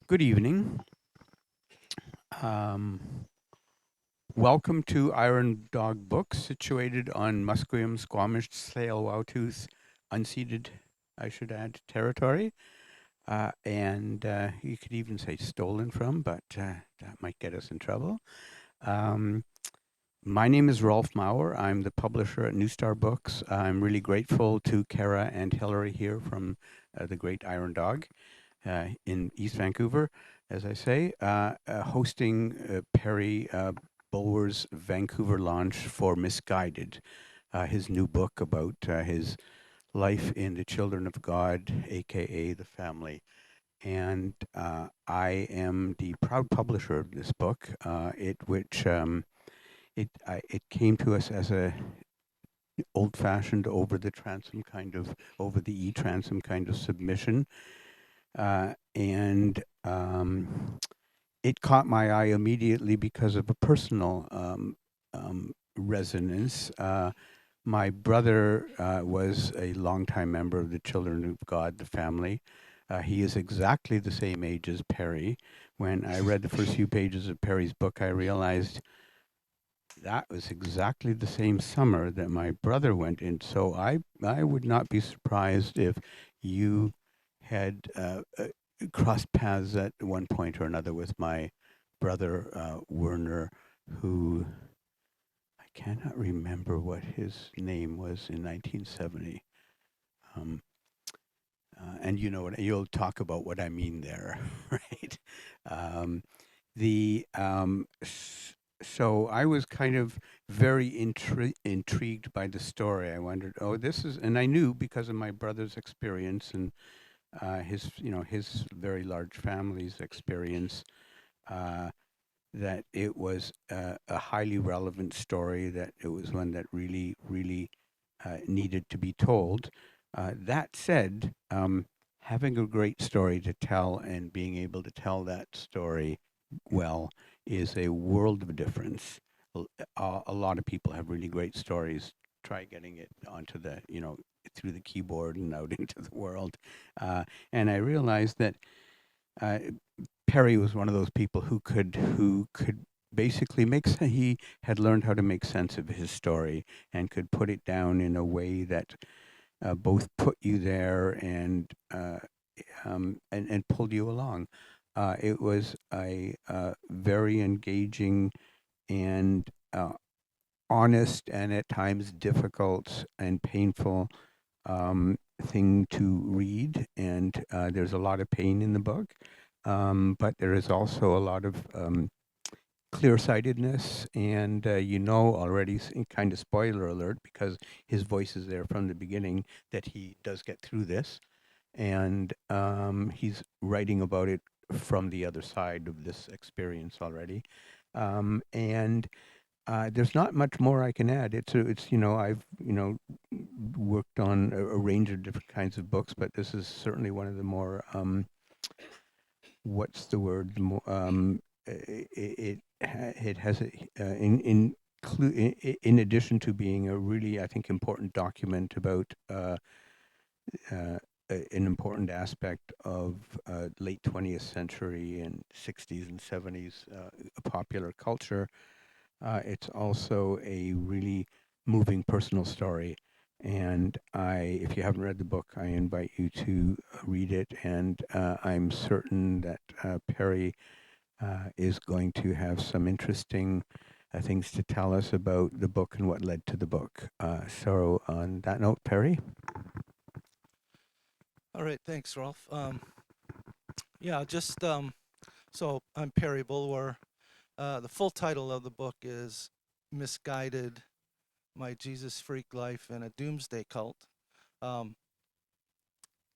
Good evening. Um, Welcome to Iron Dog Books, situated on Musqueam, Squamish, Tsleil-Waututh, unceded, I should add, territory. And you could even say stolen from, but that might get us in trouble. Um, my name is Rolf Maurer. I'm the publisher at New Star Books. I'm really grateful to Kara and Hillary here from the Great Iron Dog in East Vancouver, as I say, hosting Perry Bulwer's Vancouver launch for Misguided, his new book about his life in the Children of God, aka the family. And I am the proud publisher of this book, it came to us as a old-fashioned over the transom kind of over the e-transom kind of submission, and it caught my eye immediately because of a personal resonance. My brother was a longtime member of the Children of God, the family. He is exactly the same age as Perry. When I read the first few pages of Perry's book, I realized that was exactly the same summer that my brother went in. So I would not be surprised if you had crossed paths at one point or another with my brother Werner, who I cannot remember what his name was in 1970. Um, and you know what you'll talk about what I mean there, right? Um, the so I was kind of very intrigued by the story. I wondered, oh, this is, and I knew because of my brother's experience and his, his very large family's experience, uh, that it was a highly relevant story. That it was one that really, really needed to be told. That said, having a great story to tell and being able to tell that story well is a world of difference. A lot of people have really great stories. Try getting it onto the, through the keyboard and out into the world. And I realized that uh, Perry was one of those people who could basically he had learned how to make sense of his story and could put it down in a way that both put you there and pulled you along. It was a very engaging and honest and at times difficult and painful thing to read. And there's a lot of pain in the book, but there is also a lot of clear-sightedness. And already, kind of spoiler alert, because his voice is there from the beginning, that he does get through this, and he's writing about it from the other side of this experience already. And there's not much more I can add. It's I've worked on a range of different kinds of books, but this is certainly one of the more what's the word? The more, it has in addition to being a really, I think, important document about uh, an important aspect of late 20th century and 60s and 70s popular culture. It's also a really moving personal story. And if you haven't read the book, I invite you to read it. And I'm certain that Perry is going to have some interesting things to tell us about the book and what led to the book. So, on that note, Perry. All right, thanks, Rolf. Yeah, just so I'm Perry Bulwer. The full title of the book is Misguided: My Jesus Freak Life in a Doomsday Cult. Um,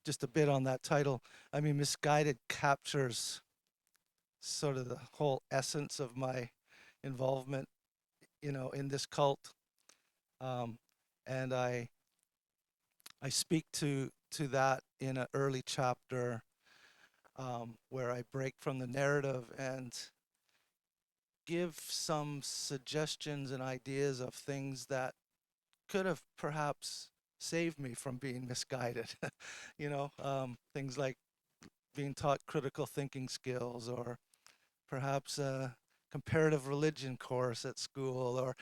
just a bit on that title. I mean, Misguided captures sort of the whole essence of my involvement, in this cult. Um, and I speak to that in an early chapter where I break from the narrative and give some suggestions and ideas of things that could have perhaps saved me from being misguided. Things like being taught critical thinking skills, or perhaps a comparative religion course at school, or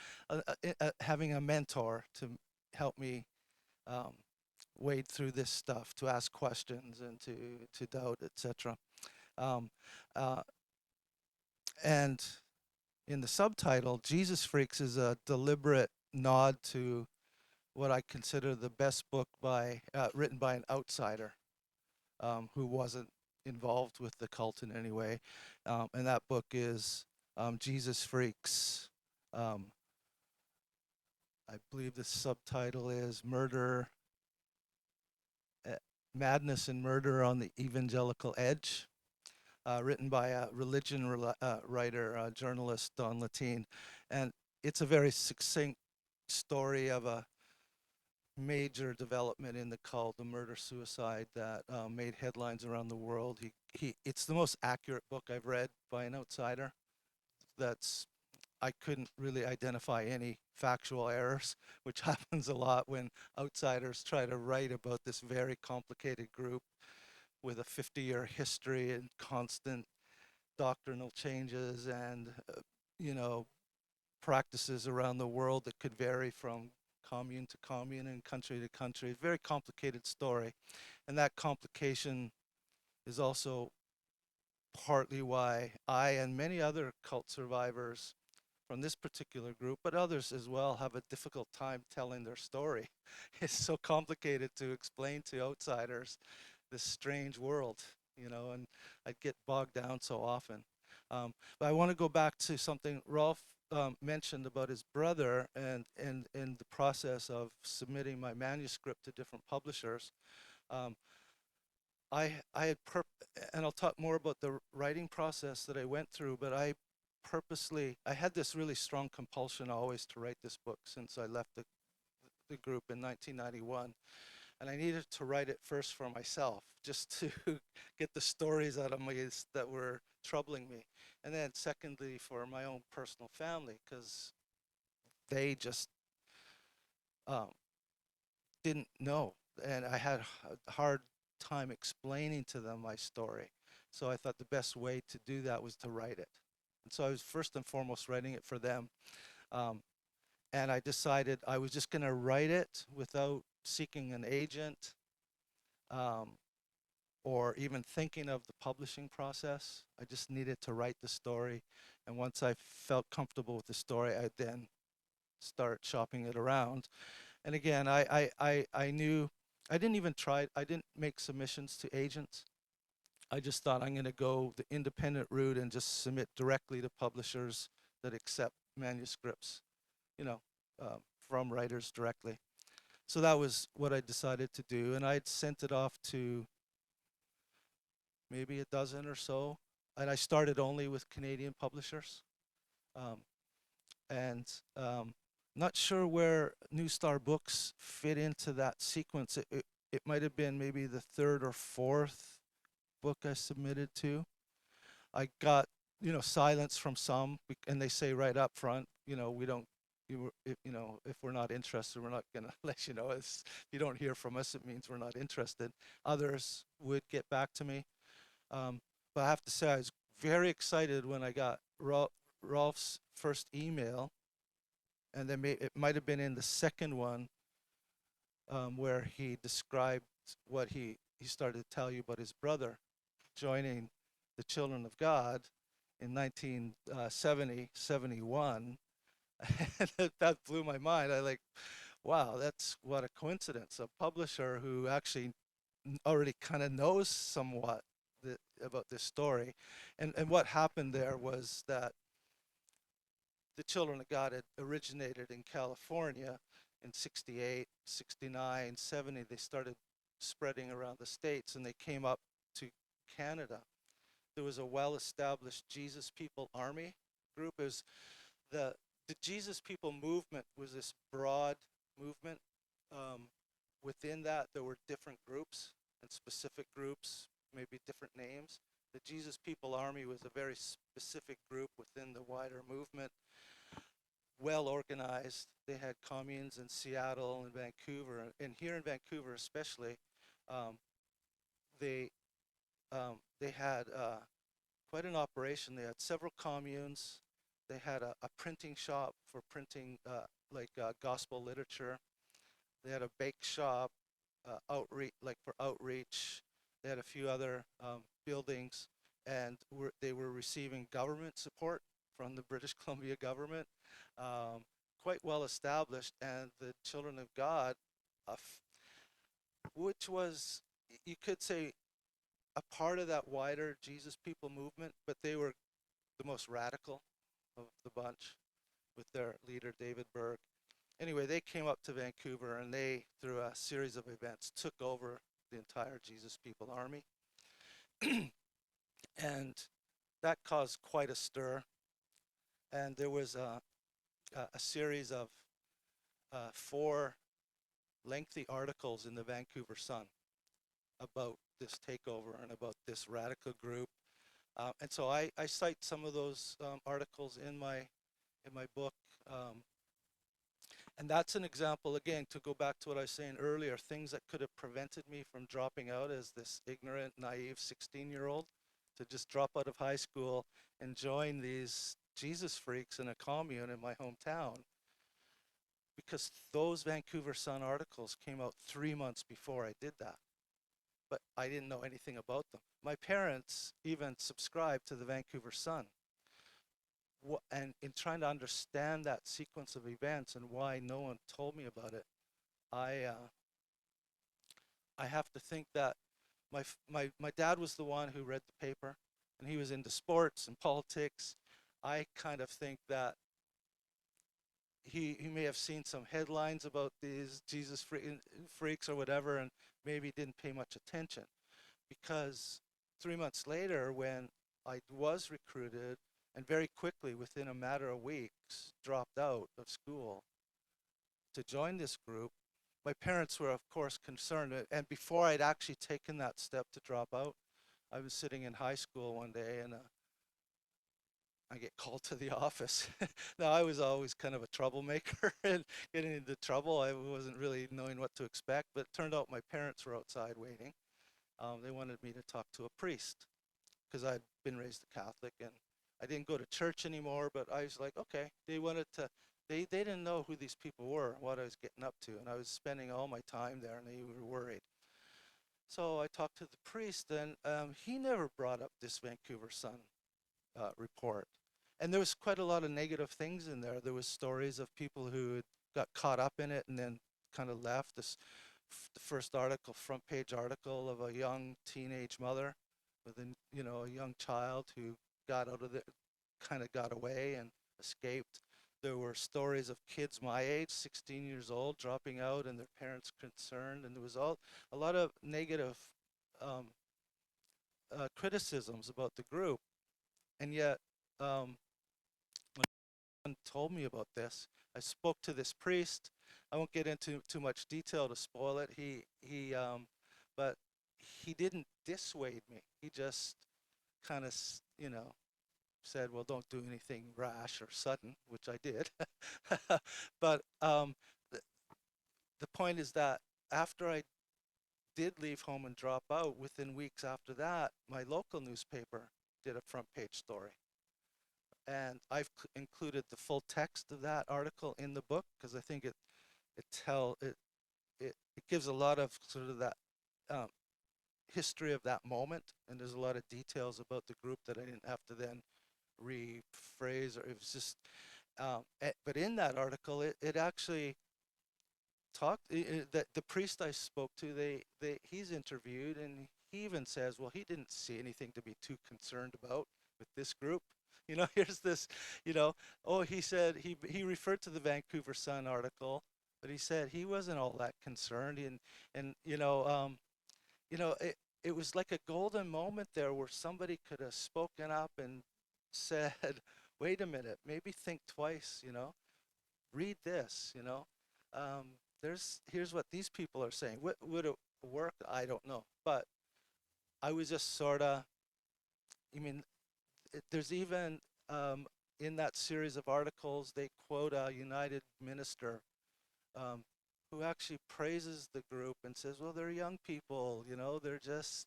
having a mentor to help me um, wade through this stuff, to ask questions and to doubt, etc. Um, uh, and in the subtitle, Jesus Freaks is a deliberate nod to what I consider the best book written by an outsider who wasn't involved with the cult in any way. And that book is Jesus Freaks. Um, I believe the subtitle is uh, Madness and Murder on the Evangelical Edge, written by a writer, journalist, Don Latine. And it's a very succinct story of a major development in the cult, the murder suicide that made headlines around the world. It's the most accurate book I've read by an outsider. That's I couldn't really identify any factual errors, which happens a lot when outsiders try to write about this very complicated group with a 50-year history and constant doctrinal changes and you know practices around the world that could vary from commune to commune and country to country. Very complicated story. And that complication is also partly why I and many other cult survivors from this particular group, but others as well, have a difficult time telling their story. It's so complicated to explain to outsiders this strange world, and I'd get bogged down so often. But I want to go back to something Rolf mentioned about his brother and the process of submitting my manuscript to different publishers. Um, I had and I'll talk more about the writing process that I went through, but I had this really strong compulsion always to write this book since I left the group in 1991. And I needed to write it first for myself, just to get the stories out of me that were troubling me. And then secondly, for my own personal family, because they just um, didn't know. And I had a hard time explaining to them my story. So I thought the best way to do that was to write it. And so I was first and foremost writing it for them. Um, and I decided I was just going to write it without seeking an agent um, or even thinking of the publishing process. I just needed to write the story. And once I felt comfortable with the story, I'd then start shopping it around. And again, I knew I didn't even try, I didn't make submissions to agents. I just thought I'm going to go the independent route and just submit directly to publishers that accept manuscripts, you know, from writers directly. So that was what I decided to do. And I'd sent it off to maybe a dozen or so. And I started only with Canadian publishers. Um, and not sure where New Star Books fit into that sequence. It might have been maybe the third or fourth book I submitted to. I got, silence from some, and they say right up front, we don't, if we're not interested, we're not going to let you know. If you don't hear from us, it means we're not interested. Others would get back to me. But I have to say, I was very excited when I got Rolf's first email, and then it might have been in the second one where he described what he started to tell you about his brother joining the Children of God in 1970, 71. And that blew my mind. Wow, that's what a coincidence. A publisher who actually already kind of knows somewhat about this story. And what happened there was that the Children of God had originated in California in 68, 69, 70. They started spreading around the States and they came up to Canada. There was a well-established Jesus People Army group. It was the Jesus People movement was this broad movement. Um, Within that, there were different groups and specific groups, maybe different names. The Jesus People Army was a very specific group within the wider movement, well organized. They had communes in Seattle and Vancouver, and here in Vancouver especially, um, they they had quite an operation. They had several communes. They had a printing shop for printing gospel literature. They had a bake shop, outreach like for outreach. They had a few other buildings, and they were receiving government support from the British Columbia government, um, quite well established. And the Children of God, which was, you could say, a part of that wider Jesus People movement, but they were the most radical of the bunch with their leader David Berg. Anyway, they came up to Vancouver and they, through a series of events, took over the entire Jesus People army. And that caused quite a stir. And there was a series of four lengthy articles in the Vancouver Sun about this takeover and about this radical group. And so I cite some of those articles in my book. Um, And that's an example, again, to go back to what I was saying earlier, things that could have prevented me from dropping out as this ignorant, naive 16-year-old, to just drop out of high school and join these Jesus freaks in a commune in my hometown, because those Vancouver Sun articles came out 3 months before I did that. But I didn't know anything about them. My parents even subscribed to the Vancouver Sun. And in trying to understand that sequence of events and why no one told me about it, I I have to think that my dad was the one who read the paper, and he was into sports and politics. I kind of think that he may have seen some headlines about these freaks or whatever, and maybe didn't pay much attention, because 3 months later, when I was recruited and very quickly, within a matter of weeks, dropped out of school to join this group, my parents were, of course, concerned. And before I'd actually taken that step to drop out, I was sitting in high school one day, and I get called to the office. Now, I was always kind of a troublemaker and getting into trouble. I wasn't really knowing what to expect, but it turned out my parents were outside waiting. They wanted me to talk to a priest because I'd been raised a Catholic, and I didn't go to church anymore, but I was like, okay. They didn't know who these people were, what I was getting up to, and I was spending all my time there, and they were worried. So I talked to the priest, and he never brought up this Vancouver Sun report. And there was quite a lot of negative things in there. There was stories of people who had got caught up in it and then kind of left. The first article, front page article of a young teenage mother with a young child who got out of the, kind of got away and escaped. There were stories of kids my age, 16 years old, dropping out and their parents concerned. And there was a lot of negative um, criticisms about the group. And yet, um, when someone told me about this, I spoke to this priest. I won't get into too much detail to spoil it. But he didn't dissuade me. He just kind of, said, "Well, don't do anything rash or sudden," which I did. But the, the point is that after I did leave home and drop out, within weeks after that, my local newspaper did a front page story. And I've included the full text of that article in the book because I think it tell it gives a lot of sort of that um, history of that moment, and there's a lot of details about the group that I didn't have to then rephrase, or it was just but in that article it actually that the priest I spoke to, he's interviewed, and he even says, well, he didn't see anything to be too concerned about with this group. Here's this, oh, he said he referred to the Vancouver Sun article, but he said he wasn't all that concerned. And it was like a golden moment there where somebody could have spoken up and said, wait a minute, maybe think twice, read this, um, here's what these people are saying. Would it work? I don't know. But I was just sort of, I mean, there's even in that series of articles, they quote a United minister um, who actually praises the group and says, well, they're young people, they're just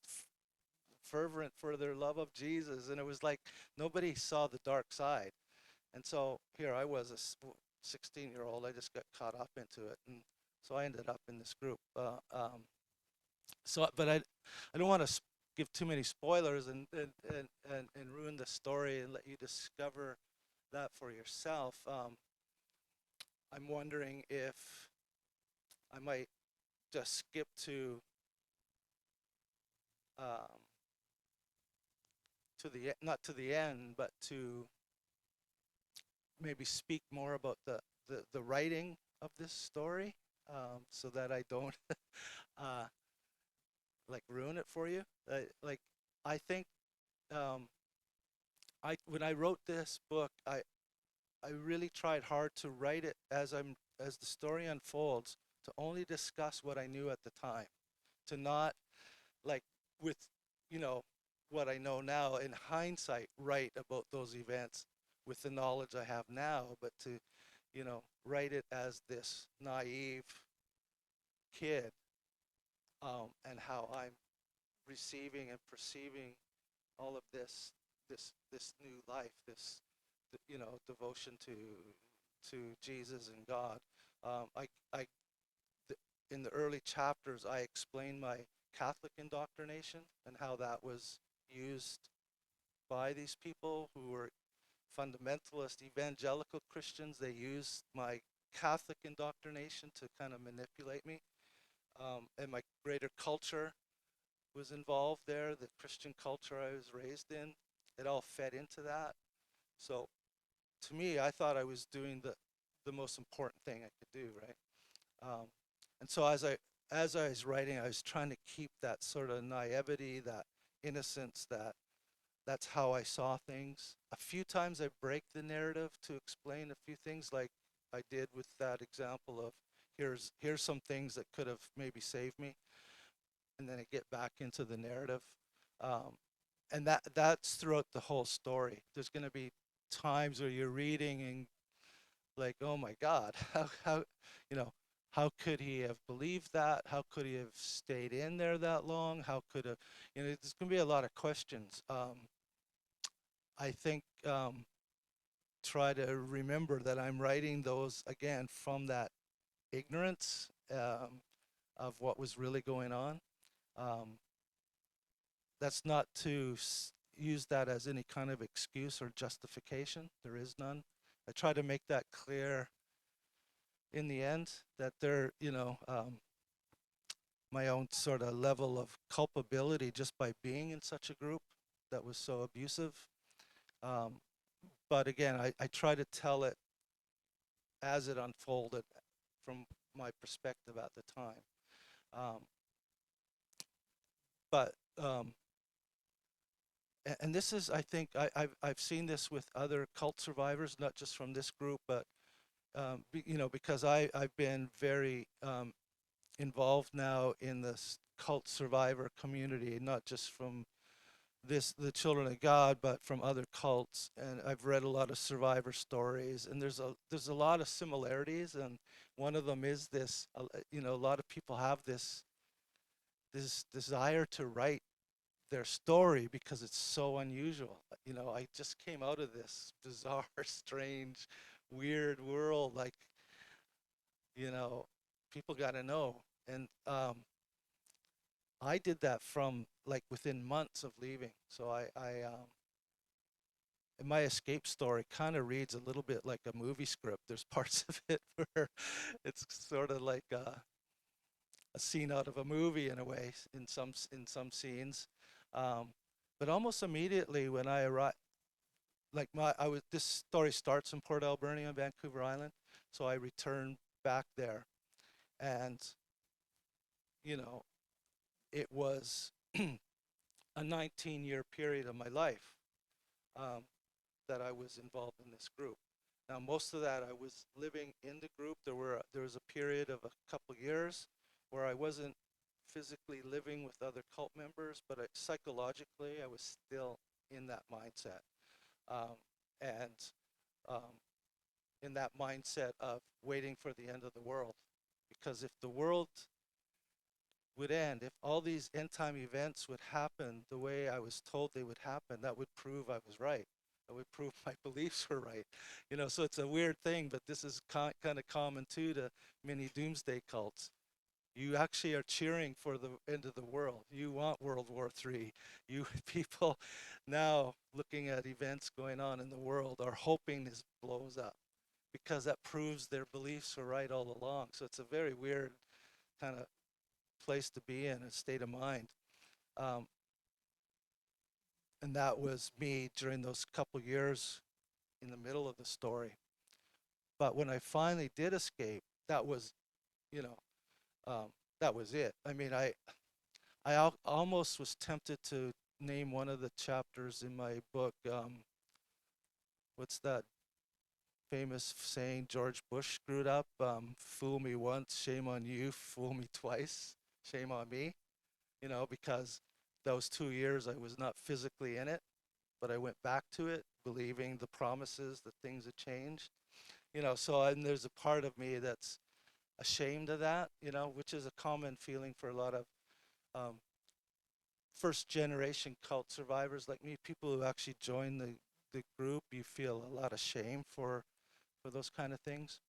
fervent for their love of Jesus, and it was like nobody saw the dark side. And so here I was, 16-year-old. I just got caught up into it, and so I ended up in this group. But I don't want to give too many spoilers and ruin the story and let you discover that for yourself. I'm wondering if I might just skip um, to the not to the end, but to maybe speak more about the writing of this story, so that I don't uh, like ruin it for you. Like I think um, I when I wrote this book, I really tried hard to write it as the story unfolds, to only discuss what I knew at the time, to not like with you know what I know now in hindsight write about those events with the knowledge I have now, but to write it as this naive kid, and how I'm receiving and perceiving all of this new life, this devotion to Jesus and God. I th- in the early chapters I explained my Catholic indoctrination and how that was used by these people who were fundamentalist evangelical Christians. They used my Catholic indoctrination to kind of manipulate me, and my greater culture was involved there, the Christian culture I was raised in. It all fed into that. So to me, I thought I was doing the most important thing I could do, right? Um, and so as I was writing, I was trying to keep that sort of naivety, that innocence, that's how I saw things. A few times I break the narrative to explain a few things, like I did with that example of here's some things that could have maybe saved me, and then I get back into the narrative. Um, and that's throughout the whole story. There's going to be times where you're reading and like, oh my God, how you know how could he have believed that? How could he have stayed in there that long? How could have there's going to be a lot of questions. I think try to remember that I'm writing those again from that ignorance, of what was really going on. Um, that's not to use that as any kind of excuse or justification. There is none. I try to make that clear in the end, that my own sort of level of culpability just by being in such a group that was so abusive. Um, but again, I try to tell it as it unfolded from my perspective at the time. Um, but and this is, I think, I've seen this with other cult survivors, not just from this group, but because I've been very involved now in this cult survivor community, not just from the Children of God, but from other cults. And I've read a lot of survivor stories, and there's a lot of similarities. And one of them is this, a lot of people have this desire to write their story because it's so unusual. I just came out of this bizarre, strange, weird world. Like, you know, people got to know. And I did that from like within months of leaving. So and my escape story kind of reads a little bit like a movie script. There's parts of it where it's sort of like a scene out of a movie in a way, in some scenes. Um, but almost immediately when I arrived, like this story starts in Port Alberni on Vancouver Island, so I returned back there, and you know, it was a 19-year period of my life, um, that I was involved in this group. Now, most of that I was living in the group. There was a period of a couple years where I wasn't physically living with other cult members, but psychologically I was still in that mindset, um, and um, in that mindset of waiting for the end of the world. Because if the world would end, if all these end time events would happen the way I was told they would happen, that would prove I was right. That would prove my beliefs were right. So it's a weird thing, but this is kind of common too to many doomsday cults. You actually are cheering for the end of the world. You want World War III. You people now looking at events going on in the world are hoping this blows up because that proves their beliefs were right all along. So it's a very weird kind of place to be in, a state of mind. Um, and that was me during those couple years in the middle of the story. But when I finally did escape, that was, you know, um, that was it. I mean, I almost was tempted to name one of the chapters in my book. What's that famous saying George Bush screwed up? Fool me once, shame on you. Fool me twice, shame on me. Because those 2 years I was not physically in it, but I went back to it, believing the promises that things had changed. So and there's a part of me that's ashamed of that, which is a common feeling for a lot of um, first generation cult survivors like me, people who actually join the group. You feel a lot of shame for those kind of things.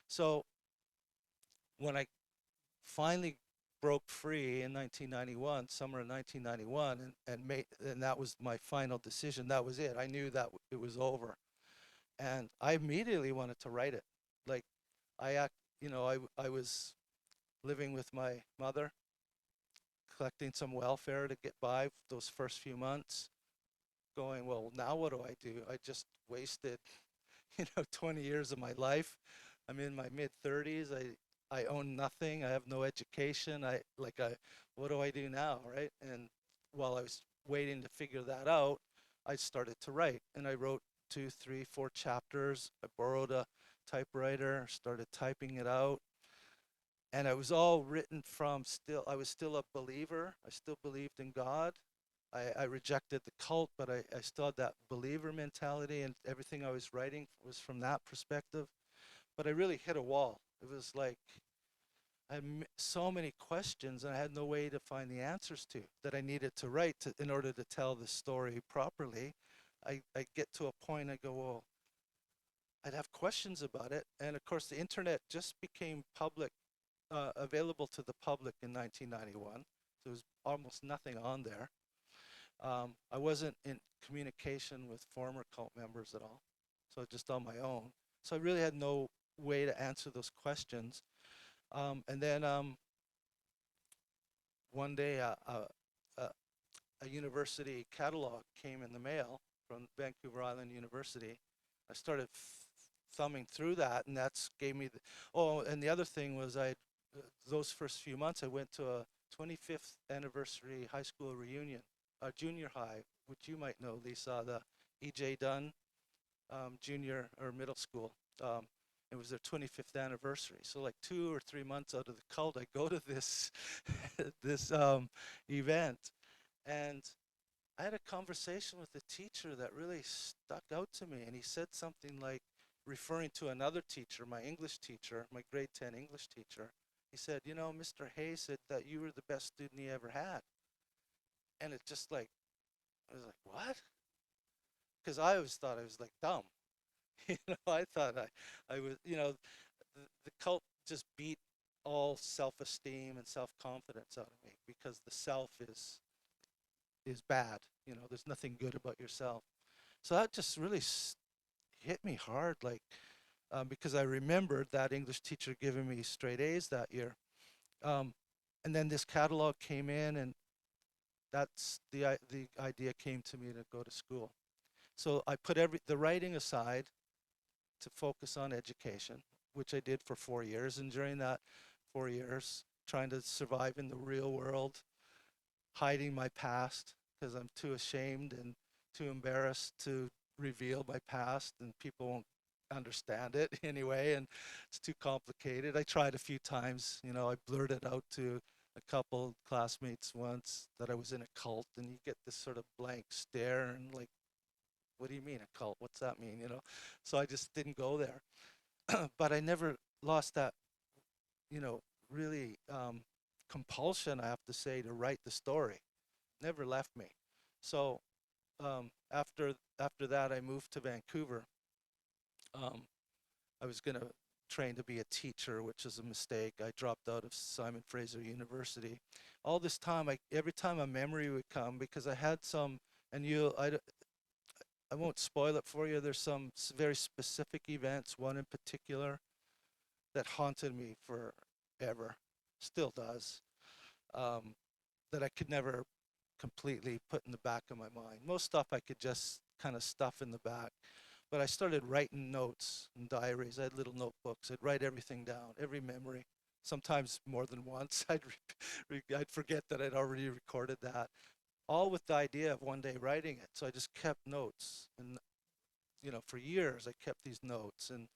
So when I finally broke free in 1991, summer of 1991, and that was my final decision. That was it. I knew that it was over, and I immediately wanted to write it. Like I act, I was living with my mother, collecting some welfare to get by those first few months. Going, well, now what do I do? I just wasted 20 years of my life. I'm in my mid 30s. I own nothing. I have no education. What do I do now, right? And while I was waiting to figure that out, I started to write, and I wrote two, three, four chapters. I borrowed a typewriter, started typing it out, and it was all written from still. I was still a believer. I still believed in God. I rejected the cult, but I still had that believer mentality, and everything I was writing was from that perspective. But I really hit a wall. It was like I had so many questions, and I had no way to find the answers to that I needed to write in order to tell the story properly. I get to a point, I go, well, I'd have questions about it. And of course, the internet just became available to the public in 1991. There was almost nothing on there. I wasn't in communication with former cult members at all, so just on my own. So I really had no way to answer those questions. And then one day, a, a university catalog came in the mail from Vancouver Island University. I started thumbing through that, and that's gave me the. Oh, and the other thing was those first few months I went to a 25th anniversary high school reunion, junior high, which you might know, Lisa, the E.J. Dunn junior or middle school. It was their 25th anniversary. So like 2 or 3 months out of the cult, I go to this this event, and I had a conversation with the teacher that really stuck out to me. And he said something like, referring to another teacher, my English teacher, my grade 10 English teacher. He said, Mr. Hayes said that you were the best student he ever had. And it just like, I was like, what? Because I always thought I was like dumb. I thought I was, the cult just beat all self-esteem and self-confidence out of me because the self is bad. There's nothing good about yourself. So that just really hit me hard, like because I remembered that English teacher giving me straight A's that year. Um, and then this catalog came in, and that's the idea came to me to go to school. So I put the writing aside to focus on education, which I did for 4 years. And during that 4 years, trying to survive in the real world, hiding my past because I'm too ashamed and too embarrassed to reveal my past, and people won't understand it anyway, and it's too complicated. I tried a few times, I blurted out to a couple classmates once that I was in a cult, and you get this sort of blank stare and like, what do you mean a cult? What's that mean? So I just didn't go there. But I never lost that, you know, really compulsion, I have to say, to write the story. Never left me. So after that, I moved to Vancouver. Um, I was going to train to be a teacher, which is a mistake. I dropped out of Simon Fraser University. All this time, every time a memory would come, because I had some, and I won't spoil it for you. There's some very specific events, one in particular that haunted me forever, still does, um, that I could never completely put in the back of my mind. Most stuff I could just kind of stuff in the back. But I started writing notes and diaries. I had little notebooks. I'd write everything down, every memory, sometimes more than once. I'd forget that I'd already recorded that, all with the idea of one day writing it. So I just kept notes. And, for years I kept these notes. And,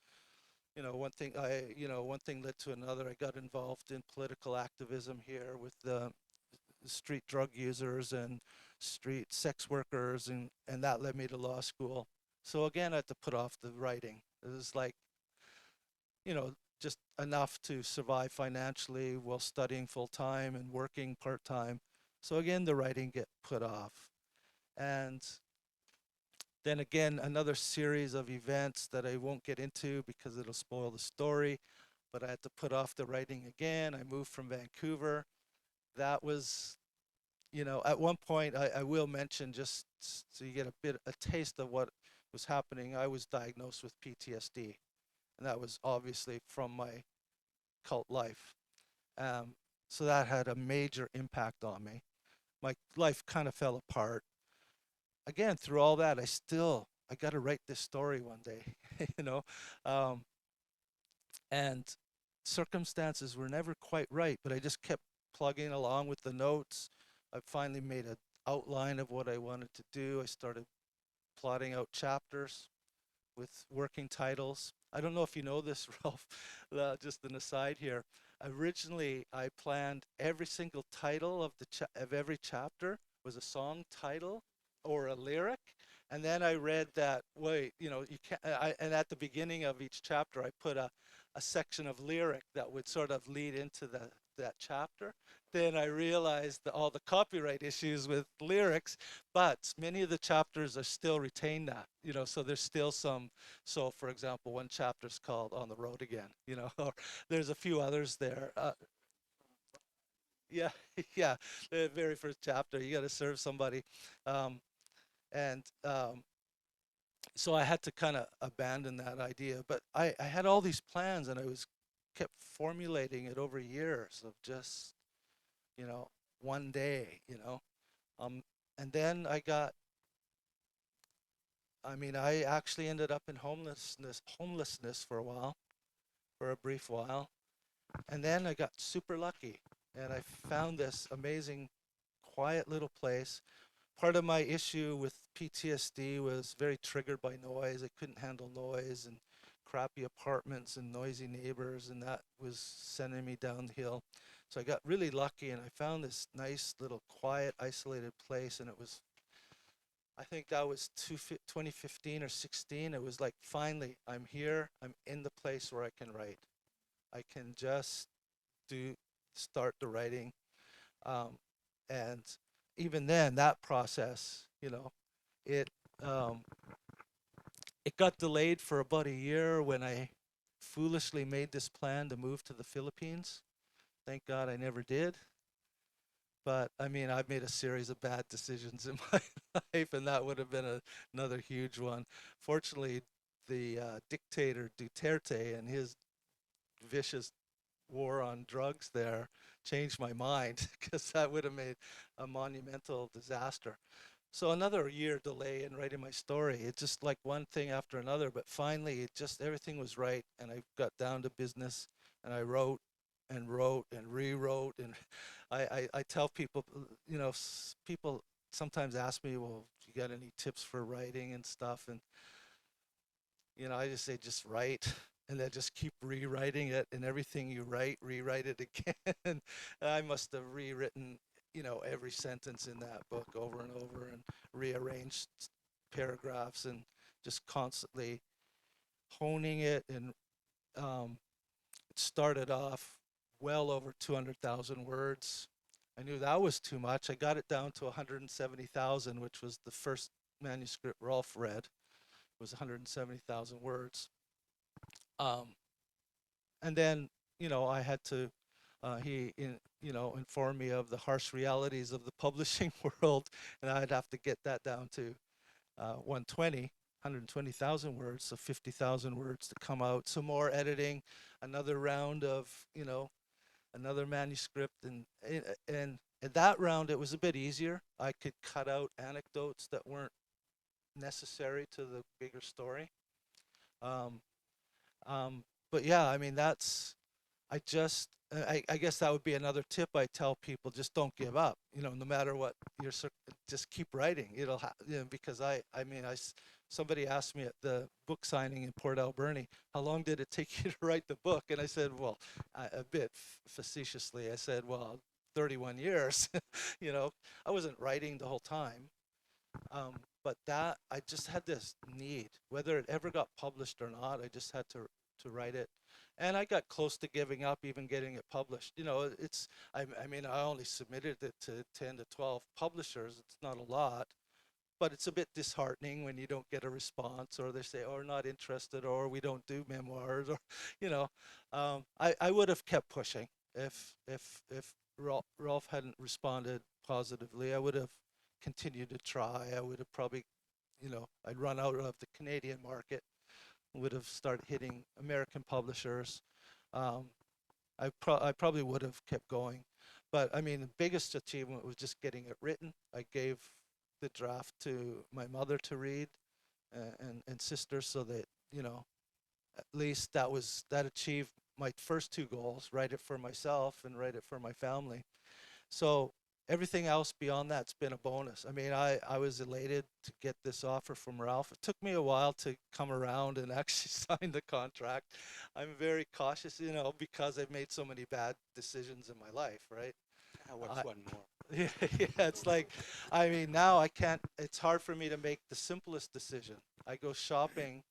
one thing led to another. I got involved in political activism here with the street drug users and street sex workers, and that led me to law school. So again, I had to put off the writing. It was like, you know, just enough to survive financially while studying full time and working part time. So again, the writing get put off. And then again, another series of events that I won't get into because it'll spoil the story, but I had to put off the writing again. I moved from Vancouver. That was, at one point, I will mention, just so you get a taste of what was happening. I was diagnosed with PTSD, and that was obviously from my cult life. Um, so that had a major impact on me. My life kind of fell apart. Again, through all that, I got to write this story one day, you know, um, and circumstances were never quite right, but I just kept plugging along with the notes. I finally made an outline of what I wanted to do. I started plotting out chapters with working titles. I don't know if you know this, Ralph, just an aside here. Originally, I planned every single title of every chapter was a song title or a lyric. And then I read that, wait, you can't, and at the beginning of each chapter, I put a section of lyric that would sort of lead into that chapter. Then I realized all the copyright issues with lyrics, but many of the chapters are still retain that, so there's still some. So for example, one chapter is called On the Road Again, or there's a few others there. Yeah, yeah, the very first chapter, you got to serve somebody. Um, and So I had to kind of abandon that idea, but I had all these plans, and I was kept formulating it over years of just, you know, one day, um, and then I actually ended up in homelessness for a while, for a brief while. And then I got super lucky, and I found this amazing, quiet little place. Part of my issue with PTSD was very triggered by noise. I couldn't handle noise and crappy apartments and noisy neighbors, and that was sending me downhill. So I got really lucky, and I found this nice little quiet, isolated place, and I think that was 2015 or 16. It was like, finally, I'm here. I'm in the place where I can write. I can just do start the writing. Um, and even then, that process, it um, it got delayed for about a year when I foolishly made this plan to move to the Philippines. Thank God I never did. But I mean, I've made a series of bad decisions in my life, and that would have been another huge one. Fortunately, the dictator Duterte and his vicious war on drugs there changed my mind, because that would have made a monumental disaster. So another year delay in writing my story. It's just like one thing after another, but finally it just everything was right, and I got down to business, and I wrote and wrote and rewrote. And I tell people, people sometimes ask me, well, you got any tips for writing and stuff? And I just say, just write, and then just keep rewriting it, and everything you write, rewrite it again. I must have rewritten, every sentence in that book over and over, and rearranged paragraphs, and just constantly honing it. And it started off well over 200,000 words. I knew that was too much. I got it down to 170,000, which was the first manuscript Rolf read. It was 170,000 words. Um, and then, I had to, inform me of the harsh realities of the publishing world, and I'd have to get that down to 120,000 words, so 50,000 words to come out. Some more editing, another round of, another manuscript, and at that round it was a bit easier. I could cut out anecdotes that weren't necessary to the bigger story. Um, but yeah, I mean I guess that would be another tip I tell people: just don't give up. No matter what just keep writing. Because somebody asked me at the book signing in Port Alberni, how long did it take you to write the book? And I said, well, a bit facetiously, I said, well, 31 years. you know, I wasn't writing the whole time. But that I just had this need, whether it ever got published or not, I just had to write it. And I got close to giving up, even getting it published. I only submitted it to 10 to 12 publishers. It's not a lot, but it's a bit disheartening when you don't get a response, or they say, oh, we're not interested, or we don't do memoirs, or, you know, I would have kept pushing if Rolf hadn't responded positively. I would have continued to try. I would have probably, I'd run out of the Canadian market, would have started hitting American publishers. Um, I probably would have kept going. But I mean, the biggest achievement was just getting it written. I gave the draft to my mother to read, and sister, so that, at least that achieved my first two goals: write it for myself and write it for my family. So everything else beyond that's been a bonus. I mean, I was elated to get this offer from Ralph. It took me a while to come around and actually sign the contract. I'm very cautious, because I've made so many bad decisions in my life, right? What's I, one more? yeah, yeah, it's like, I mean, now I can't, it's hard for me to make the simplest decision. I go shopping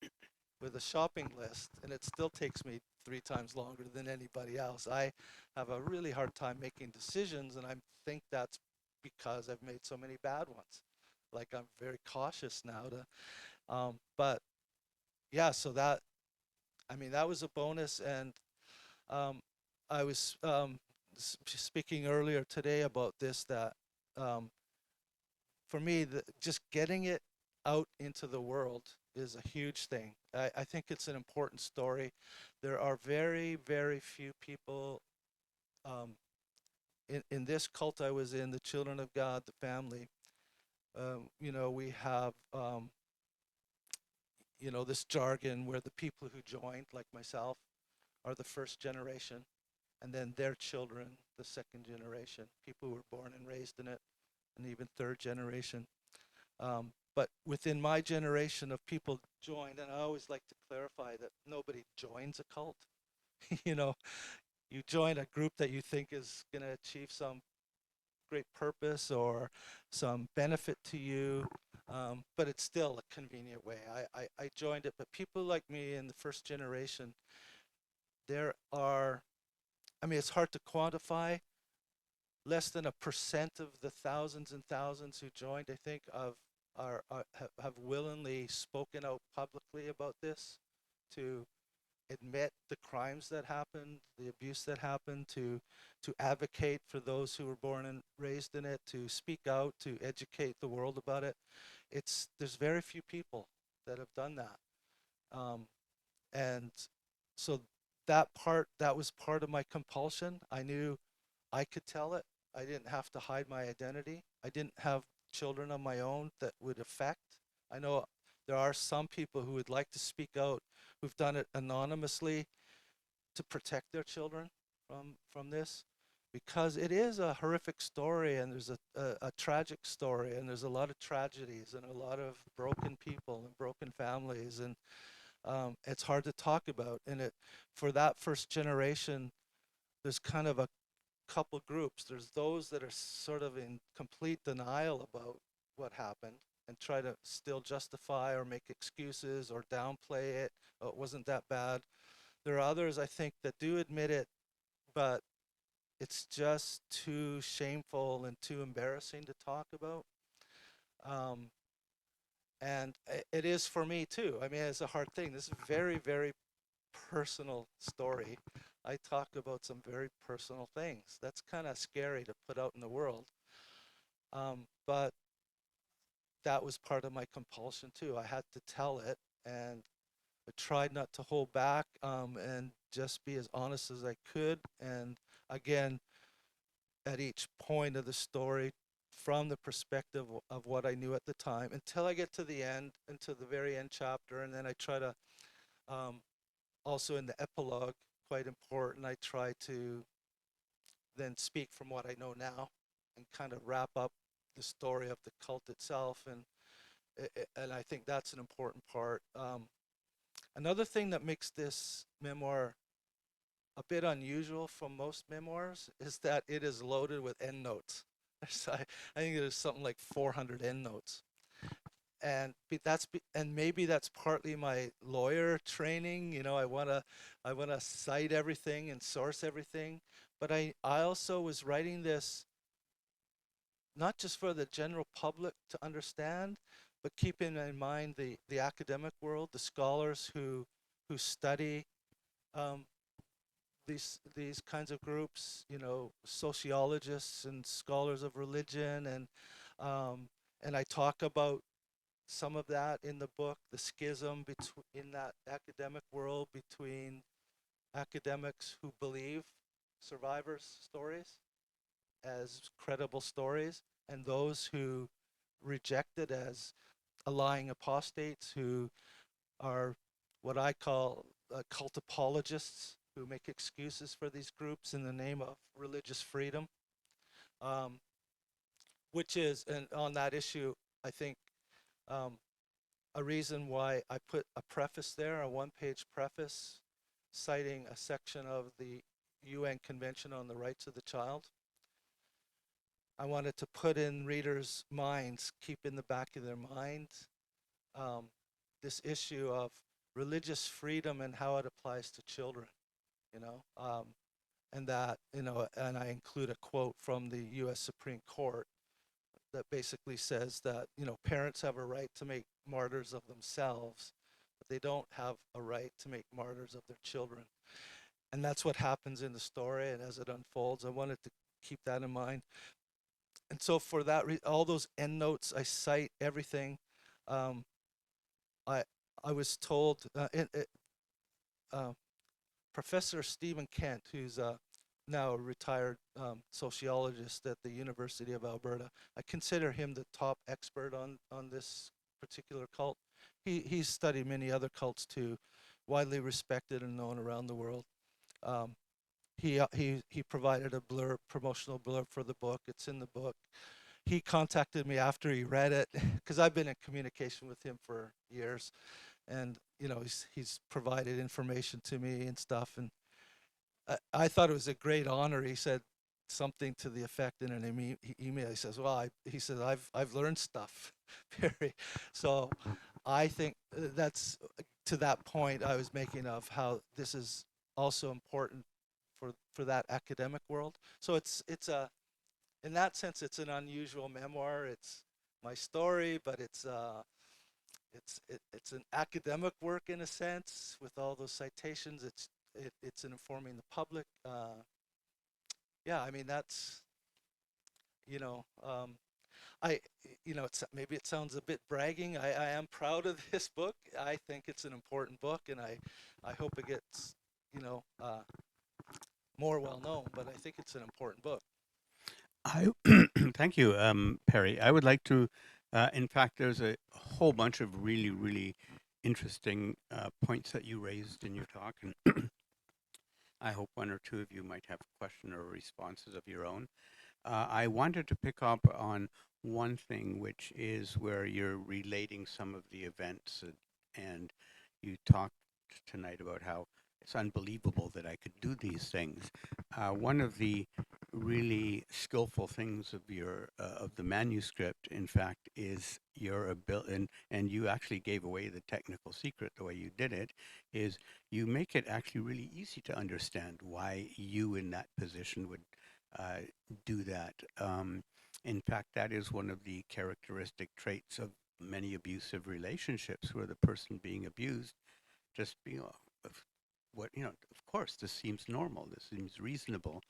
with a shopping list, and it still takes me three times longer than anybody else. I have a really hard time making decisions, and I think that's because I've made so many bad ones. Like, I'm very cautious now but yeah, so I mean, that was a bonus. And um, I was speaking earlier today about this, that um, for me, just getting it out into the world is a huge thing. I think it's an important story. There are very, very few people um, in this cult I was in, the Children of God, the family. We have, this jargon where the people who joined, like myself, are the first generation, and then their children, the second generation, people who were born and raised in it, and even third generation. But within my generation of people joined, and I always like to clarify that nobody joins a cult. you know, you join a group that you think is going to achieve some great purpose or some benefit to you, but it's still a convenient way. I joined it, but people like me in the first generation, there are, I mean, it's hard to quantify. Less than a percent of the thousands and thousands who joined, I think, have willingly spoken out publicly about this, to admit the crimes that happened, the abuse that happened, to advocate for those who were born and raised in it, to speak out, to educate the world about it. There's very few people that have done that. Um, and so that was part of my compulsion. I knew I could tell it. I didn't have to hide my identity. I didn't have children of my own that would affect. I know there are some people who would like to speak out, who've done it anonymously to protect their children from this, because it is a horrific story, and there's a tragic story, and there's a lot of tragedies and a lot of broken people and broken families, and it's hard to talk about. And for that first generation, there's kind of a couple groups. There's those that are sort of in complete denial about what happened and try to still justify or make excuses or downplay it. Oh, it wasn't that bad. There are others, I think, that do admit it, but it's just too shameful and too embarrassing to talk about. Um, and it is for me too. I mean, it's a hard thing. This is a very, very personal story. I talk about some very personal things. That's kind of scary to put out in the world. But that was part of my compulsion too. I had to tell it, and I tried not to hold back, and just be as honest as I could. And again, at each point of the story, from the perspective of what I knew at the time, until I get to the end, into the very end chapter, and then I try to, um, also in the epilogue, quite important, I try to then speak from what I know now and kind of wrap up the story of the cult itself. And I think that's an important part. Another thing that makes this memoir a bit unusual from most memoirs is that it is loaded with endnotes. I think there's something like 400 endnotes, and and maybe that's partly my lawyer training. You know, I wanna cite everything and source everything, but I also was writing this not just for the general public to understand, but keeping in mind the academic world, the scholars who study, um, these kinds of groups, you know, sociologists and scholars of religion, um, and I talk about some of that in the book, the schism between in that academic world between academics who believe survivors' stories as credible stories and those who reject it as lying apostates who are what I call cult apologists who make excuses for these groups in the name of religious freedom, um, which is, and on that issue, I think, um, a reason why I put a preface there, a one-page preface citing a section of the UN Convention on the Rights of the Child. I wanted to put in readers' minds, keep in the back of their minds, um, this issue of religious freedom and how it applies to children, you know, and that, you know, and I include a quote from the U.S. Supreme Court that basically says that, you know, parents have a right to make martyrs of themselves, but they don't have a right to make martyrs of their children. And that's what happens in the story. And as it unfolds, I wanted to keep that in mind. And so for that, all those endnotes, I cite everything. Um, I I was told, uh, Professor Stephen Kent, who's now a retired sociologist at the University of Alberta. I consider him the top expert on this particular cult. He's studied many other cults too, widely respected and known around the world. Um, he provided a blurb, promotional blurb for the book. It's in the book. He contacted me after he read it because I've been in communication with him for years, and you know he's provided information to me and stuff, and I thought it was a great honor. He said something to the effect in an email. He says, "Well, he said I've learned stuff, Perry." So I think that's to that point I was making of how this is also important for that academic world. So it's a in that sense it's an unusual memoir. It's my story, but it's an academic work in a sense with all those citations. It's informing the public. Yeah, I mean that's you know I you know it's maybe it sounds a bit bragging. I am proud of this book. I think it's an important book, and I hope it gets you know more well known. But I think it's an important book. I thank you, Perry. I would like to. In fact, there's a whole bunch of really, really interesting points that you raised in your talk, and I hope one or two of you might have a question or responses of your own. I wanted to pick up on one thing, which is where you're relating some of the events, and you talked tonight about how it's unbelievable that I could do these things. One of the really skillful things of your of the manuscript, in fact, is your ability, and you actually gave away the technical secret the way you did it, is you make it actually really easy to understand why you in that position would uh, do that. In fact, that is one of the characteristic traits of many abusive relationships, where the person being abused just being of what of course this seems normal, this seems reasonable,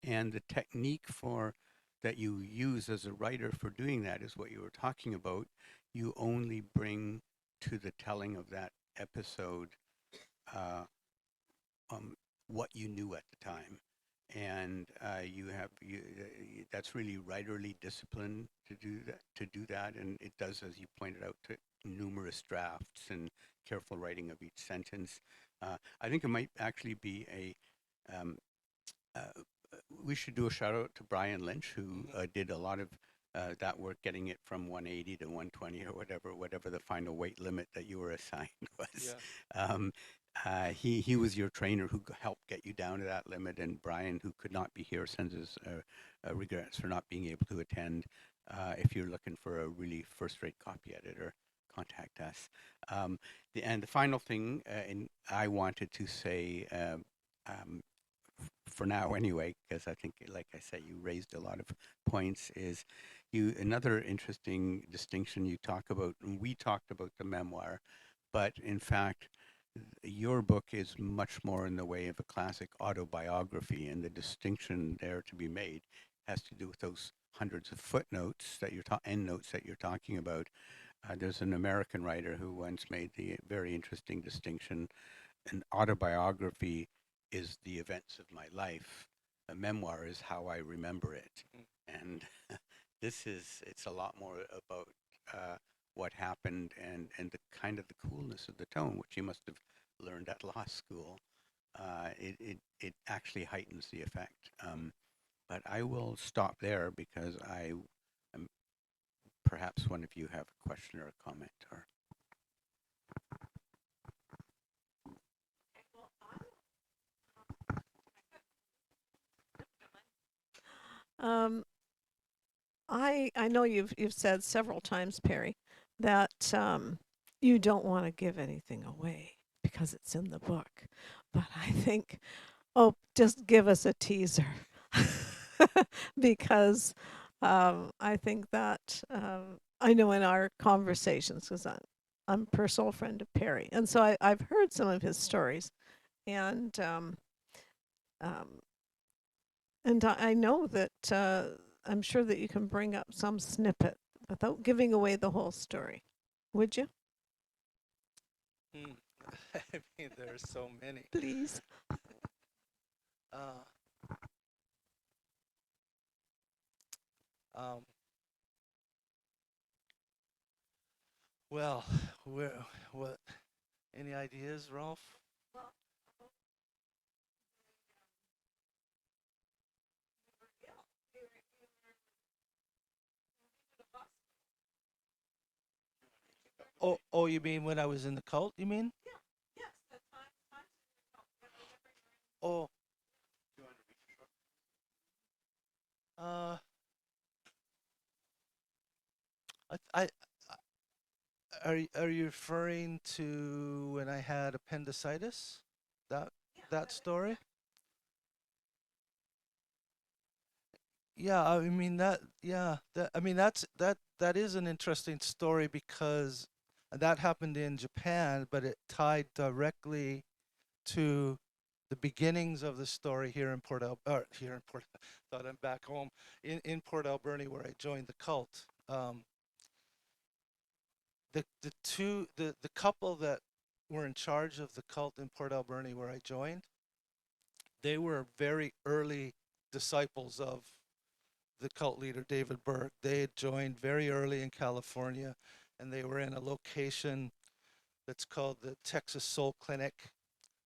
and the technique for that you use as a writer for doing that is what you were talking about. You only bring to the telling of that episode uh, um, what you knew at the time, and that's really writerly discipline to do that, and it does, as you pointed out, to numerous drafts and careful writing of each sentence. I think it might actually be a um, uh, we should do a shout out to Brian Lynch, who Hmm. did a lot of that work, getting it from 180 to 120 or whatever the final weight limit that you were assigned was. Yeah. Um, he was your trainer who helped get you down to that limit, and Brian, who could not be here, sends his regrets for not being able to attend. If you're looking for a really first-rate copy editor, contact us. And the final thing, and I wanted to say. Um, for now anyway, because I think, like I said, you raised a lot of points. Is you another interesting distinction you talk about, and we talked about the memoir, but in fact, your book is much more in the way of a classic autobiography, and the distinction there to be made has to do with those hundreds of footnotes that endnotes that you're talking about. There's an American writer who once made the very interesting distinction: an autobiography is the events of my life. A memoir is how I remember it. Mm. And it's a lot more about what happened, and the kind of the coolness of the tone, which you must have learned at law school. It actually heightens the effect. But I will stop there because am, perhaps one of you have a question or a comment or. Um, I know you've said several times, Perry, that you don't want to give anything away because it's in the book. But I think, oh, just give us a teaser, because I think that I know in our conversations, because I'm a personal friend of Perry, and so I've heard some of his stories, and um, I know that I'm sure that you can bring up some snippet without giving away the whole story. Would you? Mm. I mean, there are so many. Please. Uh, um, well, where, what? Any ideas, Rolf? Oh, you mean when I was in the cult? You mean? Oh, uh, I are you referring to when I had appendicitis? That that story? Yeah, I mean that. Yeah, that. I mean that is an interesting story because that happened in Japan, but it tied directly to the beginnings of the story here in here in Port. Thought I'm back home in Port Alberni where I joined the cult. The couple that were in charge of the cult in Port Alberni where I joined, they were very early disciples of the cult leader David Berg. They had joined very early in California, and they were in a location that's called the Texas Soul Clinic,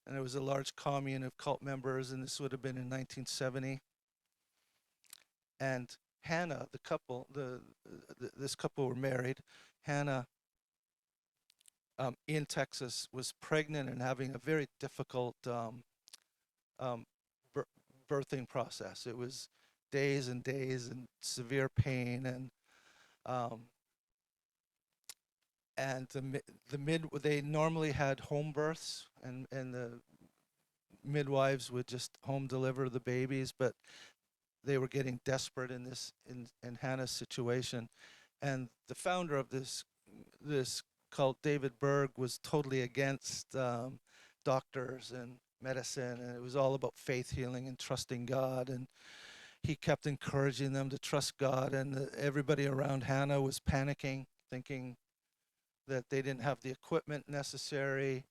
and it was a large commune of cult members, and this would have been in 1970. And Hannah, the couple, this couple were married. Hannah, in Texas, was pregnant and having a very difficult um, bir- birthing process. It was days and days and severe pain, um, and the mid they normally had home births, and the midwives would just home deliver the babies, but they were getting desperate in in Hannah's situation, and the founder of this cult, David Berg, was totally against doctors and medicine, and it was all about faith healing and trusting God. And he kept encouraging them to trust God, and everybody around Hannah was panicking, thinking that they didn't have the equipment necessary.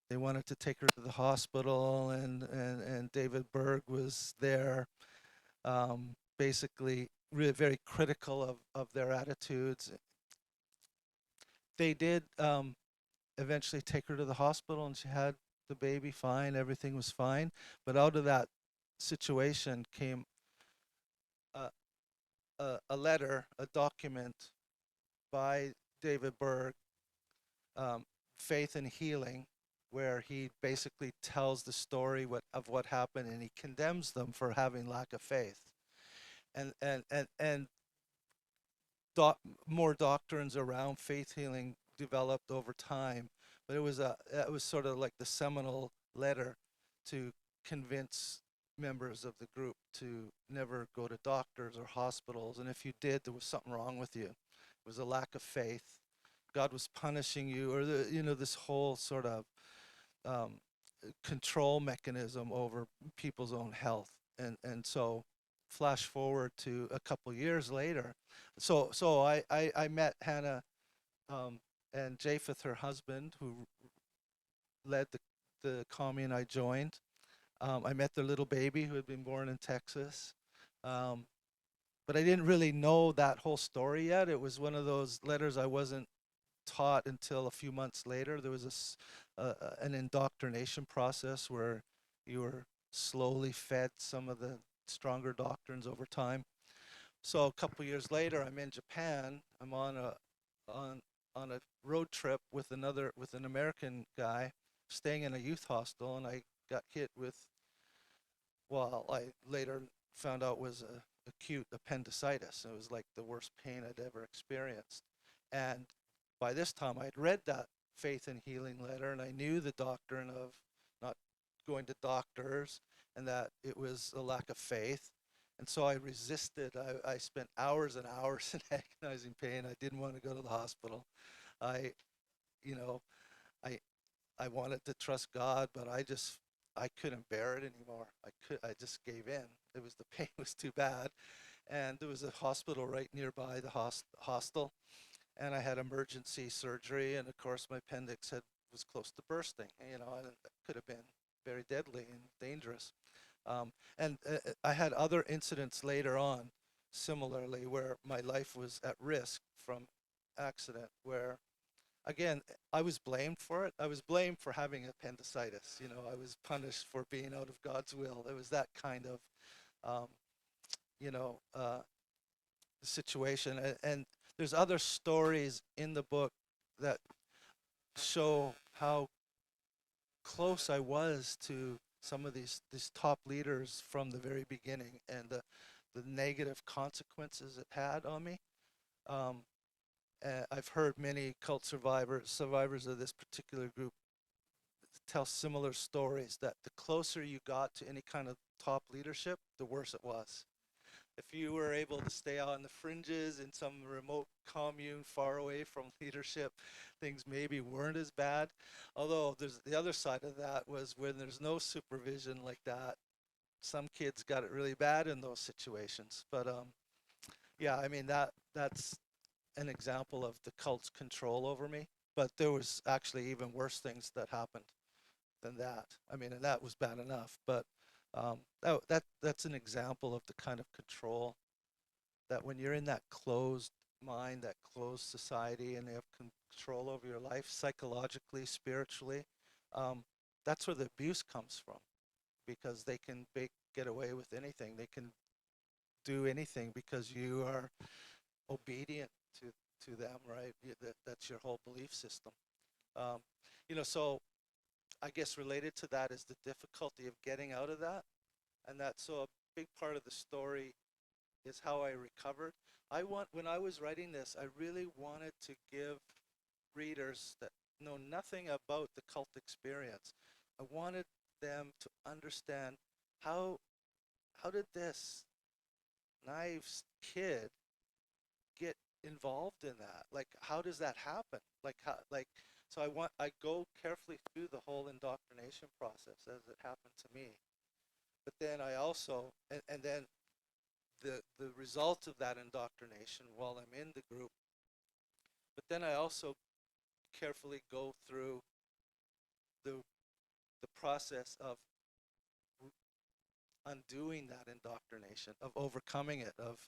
They wanted to take her to the hospital, and David Berg was there, basically really very critical of their attitudes. They did eventually take her to the hospital, and she had the baby fine. Everything was fine. But out of that situation came a, a letter, a document by David Berg, um, Faith and Healing, where he basically tells the story of what happened, and he condemns them for having lack of faith. And doc, more doctrines around faith healing developed over time, but it was sort of like the seminal letter to convince members of the group to never go to doctors or hospitals, and if you did, there was something wrong with you. It was a lack of faith. God was punishing you, or this whole sort of um, control mechanism over people's own health. And so flash forward to a couple years later. So I met Hannah, and Japheth, her husband, who led the commune I joined. I met their little baby who had been born in Texas. Um, but I didn't really know that whole story yet. It was one of those letters I wasn't taught until a few months later. There was an indoctrination process where you were slowly fed some of the stronger doctrines over time. So a couple years later, I'm in Japan. I'm on on a road trip with an American guy, staying in a youth hostel, and I got hit with, well, I later found out was a acute appendicitis. It was like the worst pain I'd ever experienced. And by this time, I'd read that faith and healing letter, and I knew the doctrine of not going to doctors, and that it was a lack of faith. And so I resisted. I spent hours and hours in agonizing pain. I didn't want to go to the hospital. I, you know, I I wanted to trust God, but I couldn't bear it anymore. I just gave in. It was, the pain was too bad, and there was a hospital right nearby the hostel, and I had emergency surgery, and of course my appendix was close to bursting. And it could have been very deadly and dangerous. And I had other incidents later on, similarly, where my life was at risk from accident, where again, I was blamed for it. I was blamed for having appendicitis. I was punished for being out of God's will. It was that kind of, um, you know, uh, situation. And there's other stories in the book that show how close I was to some of these top leaders from the very beginning, and the negative consequences it had on me. Um, I've heard many cult survivors of this particular group tell similar stories, that the closer you got to any kind of top leadership, the worse it was. If you were able to stay on the fringes in some remote commune far away from leadership, things maybe weren't as bad. Although there's the other side of that, was when there's no supervision like that, some kids got it really bad in those situations. But yeah, I mean, that's an example of the cult's control over me. But there was actually even worse things that happened than that. I mean, and that was bad enough, but that's an example of the kind of control that, when you're in that closed mind, that closed society, and they have control over your life psychologically, spiritually. Um, that's where the abuse comes from, because they can get away with anything. They can do anything because you are obedient to them, right? That's your whole belief system. Um, so I guess related to that is the difficulty of getting out of that. And that's so a big part of the story is how I recovered. When I was writing this, I really wanted to give readers that know nothing about the cult experience, I wanted them to understand how how did this naive kid get involved in that? Like, how does that happen? Like, how, like, so I go carefully through the whole indoctrination process as it happened to me. But then I also, and then the result of that indoctrination while I'm in the group, but then I also carefully go through the the process of undoing that indoctrination, of overcoming it, of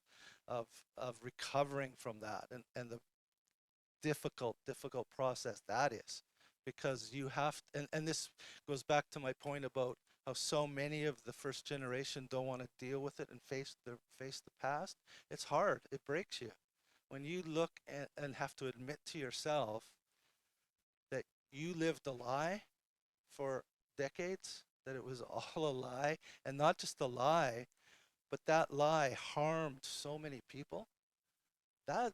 of recovering from that, and the difficult process that is, because you have and this goes back to my point about how so many of the first generation don't want to deal with it and face the past. It's hard. It breaks you when you look and have to admit to yourself that you lived a lie for decades, that it was all a lie, and not just a lie, but that lie harmed so many people. That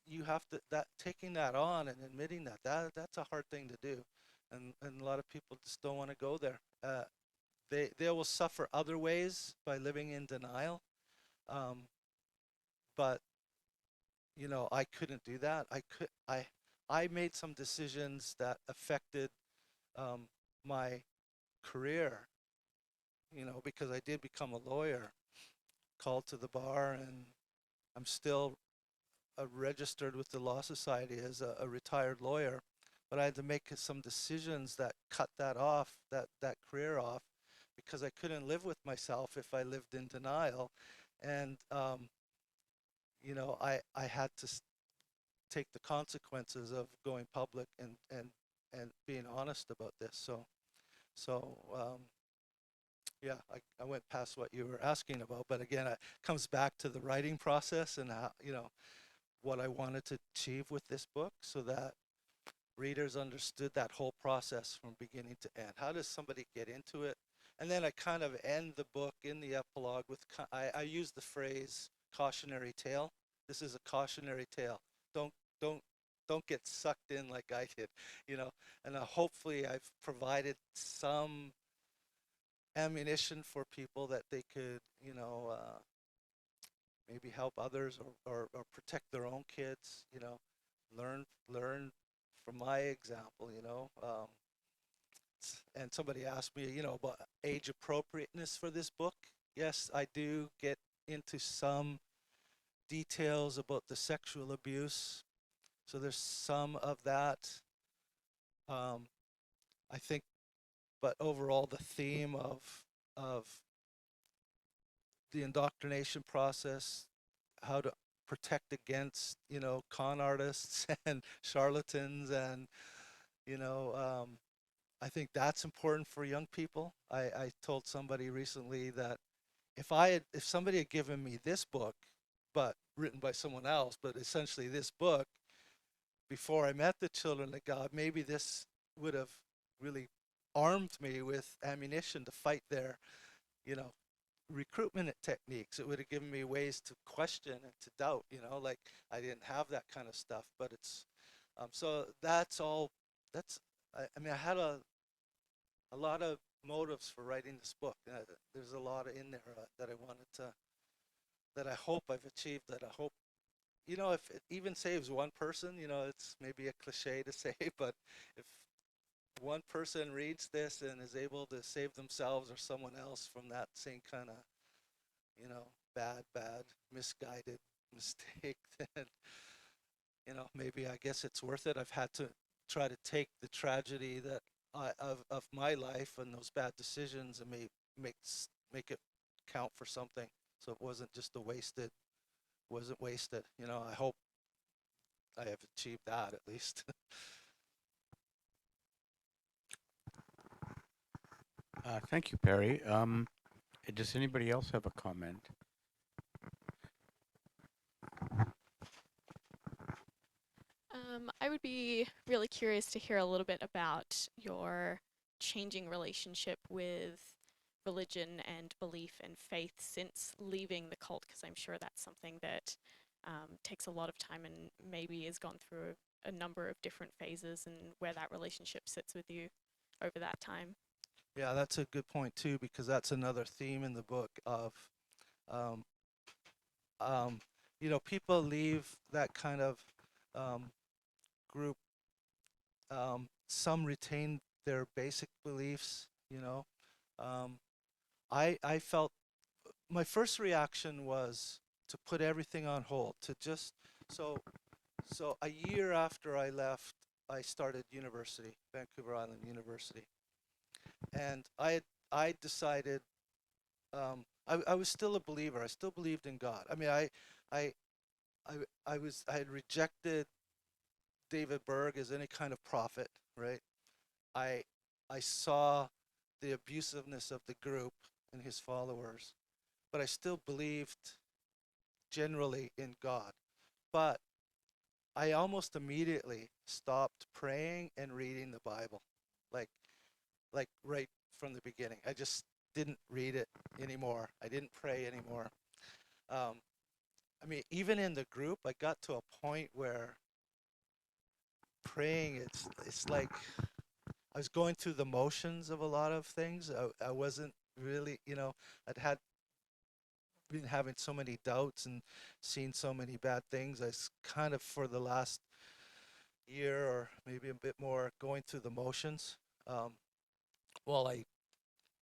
you have to, that taking that on and admitting that's a hard thing to do, and a lot of people just don't want to go there. They will suffer other ways by living in denial, um, but I couldn't do that. I made some decisions that affected um, my career, because I did become a lawyer, called to the bar, and I'm still registered with the Law Society as a retired lawyer. But I had to make some decisions that cut that off, that career off, because I couldn't live with myself if I lived in denial. And, I had to take the consequences of going public and being honest about this. So yeah, I went past what you were asking about, but again, it comes back to the writing process and how, what I wanted to achieve with this book, so that readers understood that whole process from beginning to end. How does somebody get into it? And then I kind of end the book in the epilogue with, I use the phrase cautionary tale. This is a cautionary tale. Don't, don't, don't get sucked in like I did, you know. And hopefully I've provided some ammunition for people that they could, maybe help others, or protect their own kids, learn from my example, and somebody asked me, about age appropriateness for this book. Yes, I do get into some details about the sexual abuse. So there's some of that. Um, I think, but overall, the theme of the indoctrination process, how to protect against, con artists and charlatans, and you know, I think that's important for young people. I told somebody recently that if somebody had given me this book, but written by someone else, but essentially this book, before I met the children of God, maybe this would have really armed me with ammunition to fight their, you know, recruitment techniques. It would have given me ways to question and to doubt, like I didn't have that kind of stuff. But it's, so that's all. I mean, I had a lot of motives for writing this book. There's a lot in there that I wanted to, that I hope I've achieved, that I hope, if it even saves one person, it's maybe a cliche to say, but if one person reads this and is able to save themselves or someone else from that same kind of, bad, misguided mistake, then, maybe I guess it's worth it. I've had to try to take the tragedy that of my life and those bad decisions and make make it count for something. So it wasn't wasted. I hope I have achieved that at least. Thank you, Perry. Does anybody else have a comment? I would be really curious to hear a little bit about your changing relationship with religion and belief and faith since leaving the cult, because I'm sure that's something that takes a lot of time and maybe has gone through a number of different phases, and where that relationship sits with you over that time. Yeah, that's a good point too, because that's another theme in the book of, um, um, people leave that kind of um, group. Some retain their basic beliefs. Um, I felt my first reaction was to put everything on hold, to just so a year after I left, I started university, Vancouver Island University, and I decided I was still a believer. I still believed in God. I mean, I I I had rejected David Berg as any kind of prophet, right? I I saw the abusiveness of the group and his followers, but I still believed generally in God. But I almost immediately stopped praying and reading the Bible, like right from the beginning. I just didn't read it anymore. I didn't pray anymore. Um, I mean, even in the group, I got to a point where praying, it's like I was going through the motions of a lot of things. I wasn't really, I'd had been having so many doubts and seen so many bad things. Kind of for the last year or maybe a bit more going through the motions. Um, while I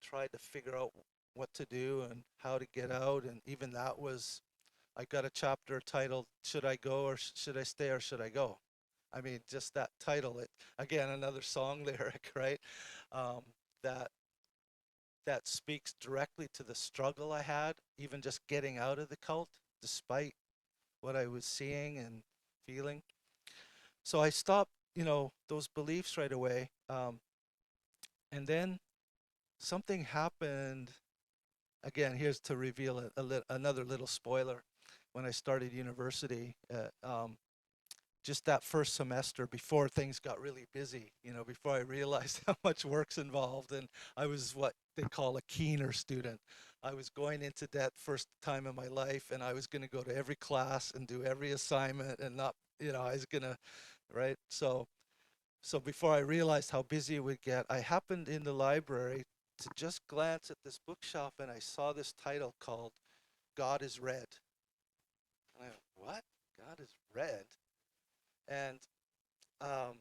tried to figure out what to do and how to get out, and even that was, I got a chapter titled "Should I Go or Should I Stay or Should I Go?" I mean, just that title. It again another song lyric, right? Um, that that speaks directly to the struggle I had, even just getting out of the cult, despite what I was seeing and feeling. So I stopped, those beliefs right away. And then something happened. Again, here's to reveal another little spoiler. When I started university, just that first semester before things got really busy, before I realized how much work's involved, and I was what they call a keener student. I was going into debt first time in my life, and I was going to go to every class and do every assignment, and not, I was going to, right? So before I realized how busy it would get, I happened in the library to just glance at this bookshelf, and I saw this title called God is Red. And I went, what? God is Red? And um,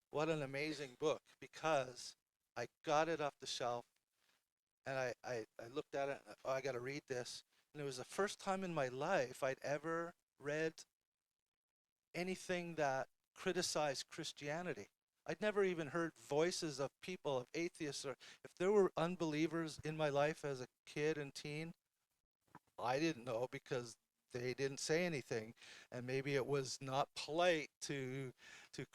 what an amazing book, because I got it off the shelf and I looked at it and oh, I got to read this. And it was the first time in my life I'd ever read anything that criticized Christianity. I'd never even heard voices of people, of atheists, or if there were unbelievers in my life as a kid and teen, I didn't know because they didn't say anything, and maybe it was not polite to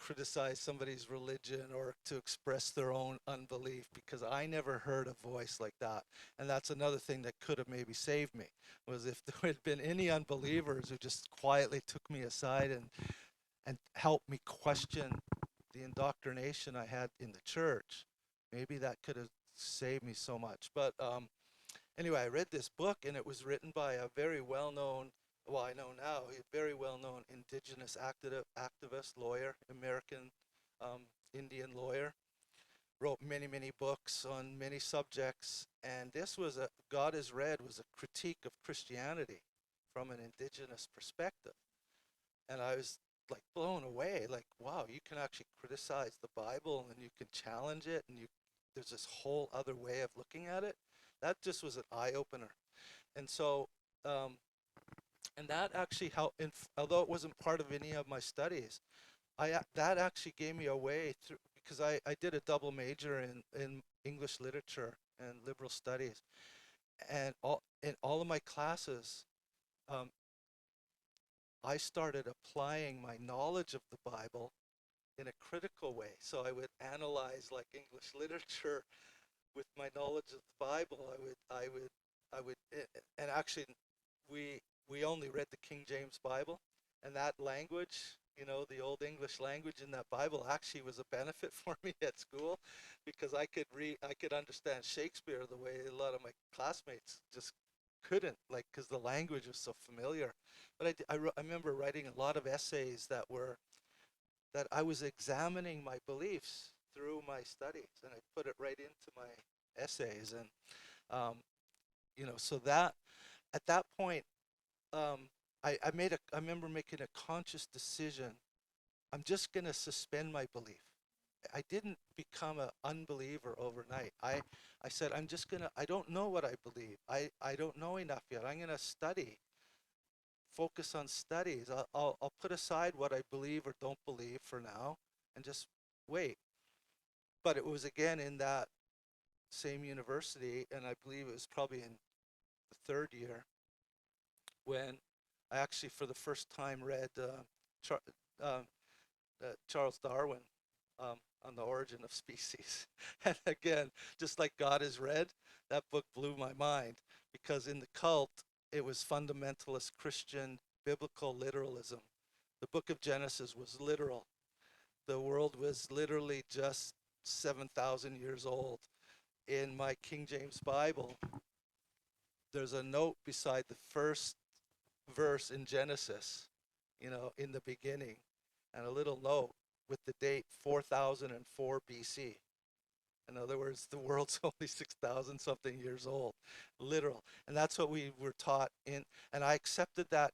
criticize somebody's religion or to express their own unbelief, because I never heard a voice like that. And that's another thing that could have maybe saved me, was if there had been any unbelievers who just quietly took me aside and helped me question the indoctrination I had in the church. Maybe that could have saved me so much. But anyway, I read this book, and it was written by a very well-known, well, I know now, a very well-known indigenous activist, lawyer, American Indian lawyer. Wrote many, many books on many subjects, and this was God is Red was a critique of Christianity from an indigenous perspective. And I was like blown away, like, wow, you can actually criticize the Bible and you can challenge it, and there's this whole other way of looking at it. That just was an eye opener. And so, um, and that actually helped, although it wasn't part of any of my studies, that actually gave me a way through, because I did a double major in English literature and liberal studies. And in all of my classes, um, I started applying my knowledge of the Bible in a critical way. So I would analyze like English literature with my knowledge of the Bible. And actually, we only read the King James Bible, and that language, the Old English language in that Bible actually was a benefit for me at school, because I could understand Shakespeare the way a lot of my classmates just couldn't, like, because the language was so familiar. But I remember writing a lot of essays that I was examining my beliefs through my studies, and I put it right into my essays. And so that at that point, um, I remember making a conscious decision. I'm just going to suspend my belief. I didn't become an unbeliever overnight. I said, I don't know what I believe. I don't know enough yet. I'm going to study, focus on studies. I'll put aside what I believe or don't believe for now and just wait. But it was again in that same university, and I believe it was probably in the third year when I actually, for the first time, read Char- uh, Charles Darwin on the origin of species. And again, just like God is read, that book blew my mind because in the cult, it was fundamentalist Christian biblical literalism. The book of Genesis was literal. The world was literally just 7,000 years old. In my King James Bible, there's a note beside the first verse in Genesis, in the beginning, and a little note with the date 4004 BC. In other words, the world's only 6,000 something years old, literal. And that's what we were taught and I accepted that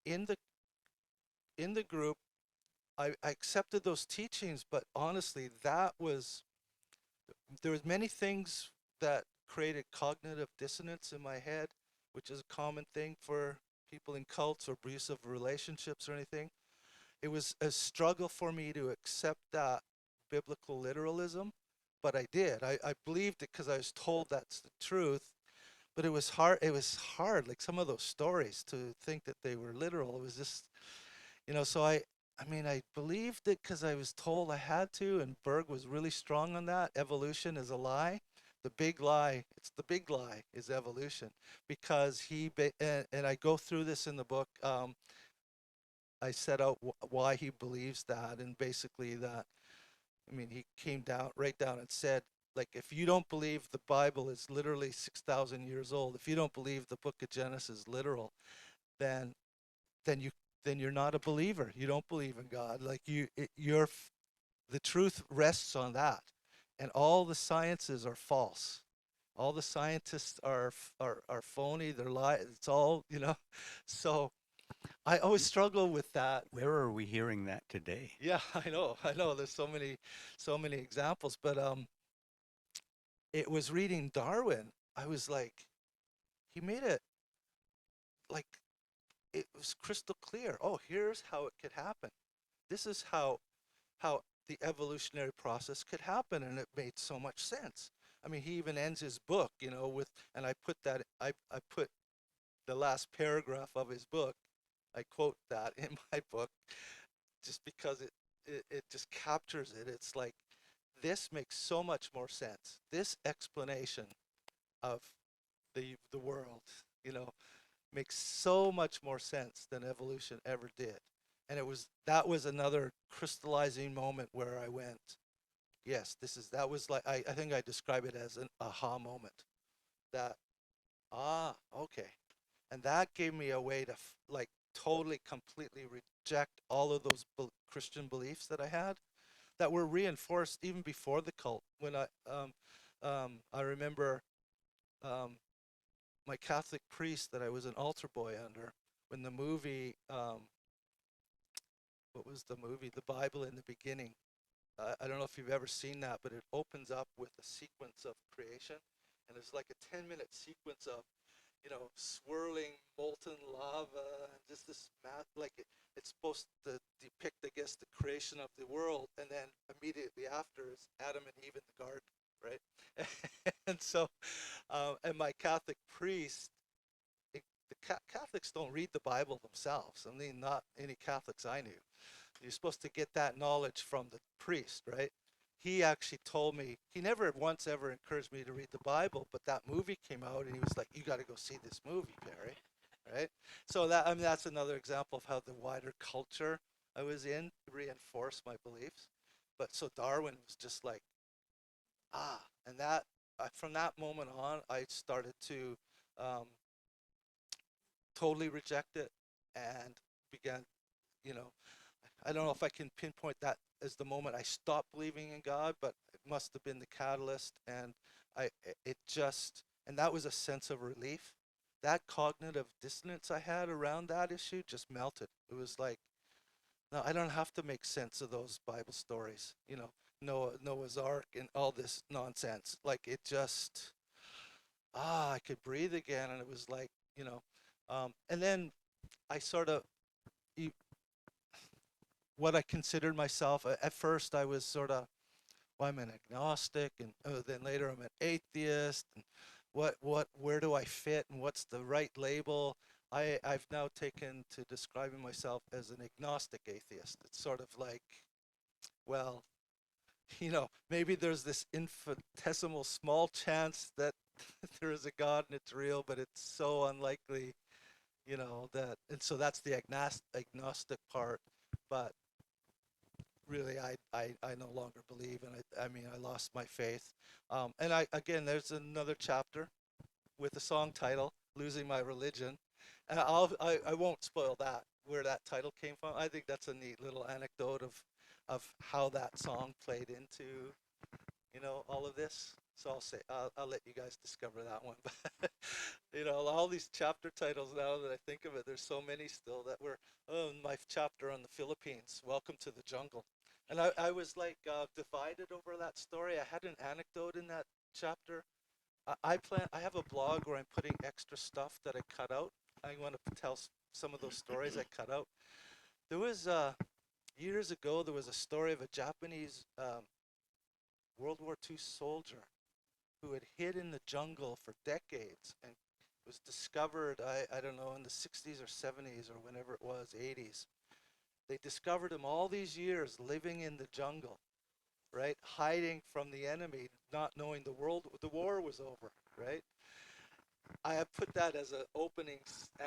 in the group. I accepted those teachings, but honestly, there was many things that created cognitive dissonance in my head, which is a common thing for people in cults or abusive relationships or anything. It was a struggle for me to accept that biblical literalism, but I did. I believed it because I was told that's the truth, but it was hard. It was hard, like some of those stories, to think that they were literal. It was just, so I believed it because I was told I had to, and Berg was really strong on that. Evolution is a lie. The big lie, it's the big lie, is evolution. Because and I go through this in the book. I set out why he believes that, and basically that, he came down right down and said, like, if you don't believe the Bible is literally 6,000 years old, if you don't believe the book of Genesis is literal, then then you then you're not a believer. You don't believe in God. Like the truth rests on that, and all the sciences are false. All the scientists are phony. They're lie. It's all. So I always struggle with that. Where are we hearing that today? Yeah, I know. There's so many examples, but it was reading Darwin. I was like, he made it like it was crystal clear. Oh, here's how it could happen. This is how the evolutionary process could happen, and it made so much sense. He even ends his book, with, and I put the last paragraph of his book. I quote that in my book just because it just captures it. It's like this makes so much more sense. This explanation of the world, you know, makes so much more sense than evolution ever did. And that was another crystallizing moment where I went, yes, that was like, I think I describe it as an aha moment. That, okay. And that gave me a way to like totally, completely reject all of those Christian beliefs that I had that were reinforced even before the cult. When I remember um, my Catholic priest that I was an altar boy under, when the movie, what was the movie? The Bible in the Beginning. I don't know if you've ever seen that, but it opens up with a sequence of creation, and it's like a 10-minute sequence of, swirling molten lava and just this like it's supposed to depict, I guess, the creation of the world, and then immediately after is Adam and Eve in the garden, right? And so, and my Catholic priest, Catholics don't read the Bible themselves. Not any Catholics I knew. You're supposed to get that knowledge from the priest, right? He actually told me, he never once ever encouraged me to read the Bible, but that movie came out and he was like, you got to go see this movie, Perry, right? So that's another example of how the wider culture I was in reinforced my beliefs. But so Darwin was just like, and from that moment on, I started to um, totally reject it and began, you know, I don't know if I can pinpoint that as the moment I stopped believing in God, but it must have been the catalyst. And I, it just, and that was a sense of relief that cognitive dissonance I had around that issue just melted. It was like, no, I don't have to make sense of those Bible stories, Noah's Ark and all this nonsense. Like it just, I could breathe again. And it was like, and then I sort of, e- what I considered myself, at first I was sort of, well, I'm an agnostic, and then later I'm an atheist, and where do I fit, and what's the right label? I've now taken to describing myself as an agnostic atheist. It's sort of like, well, maybe there's this infinitesimal small chance that there is a God and it's real, but it's so unlikely, that, and so that's the agnostic part. But really, I no longer believe, and I mean, I lost my faith. And again, there's another chapter with the song title, Losing My Religion. And I won't spoil that, where that title came from. I think that's a neat little anecdote of how that song played into, all of this. So I'll let you guys discover that one. But all these chapter titles, now that I think of it, there's so many still that were, oh, my chapter on the Philippines, Welcome to the Jungle. And I was like divided over that story. I had an anecdote in that chapter. I have a blog where I'm putting extra stuff that I cut out. I want to tell some of those stories I cut out. There was years ago, there was a story of a Japanese World War II soldier who had hid in the jungle for decades and was discovered, I don't know, in the 60s or 70s or whenever it was, 80s. They discovered him all these years living in the jungle, right? Hiding from the enemy, not knowing the war was over, right? I have put that as an opening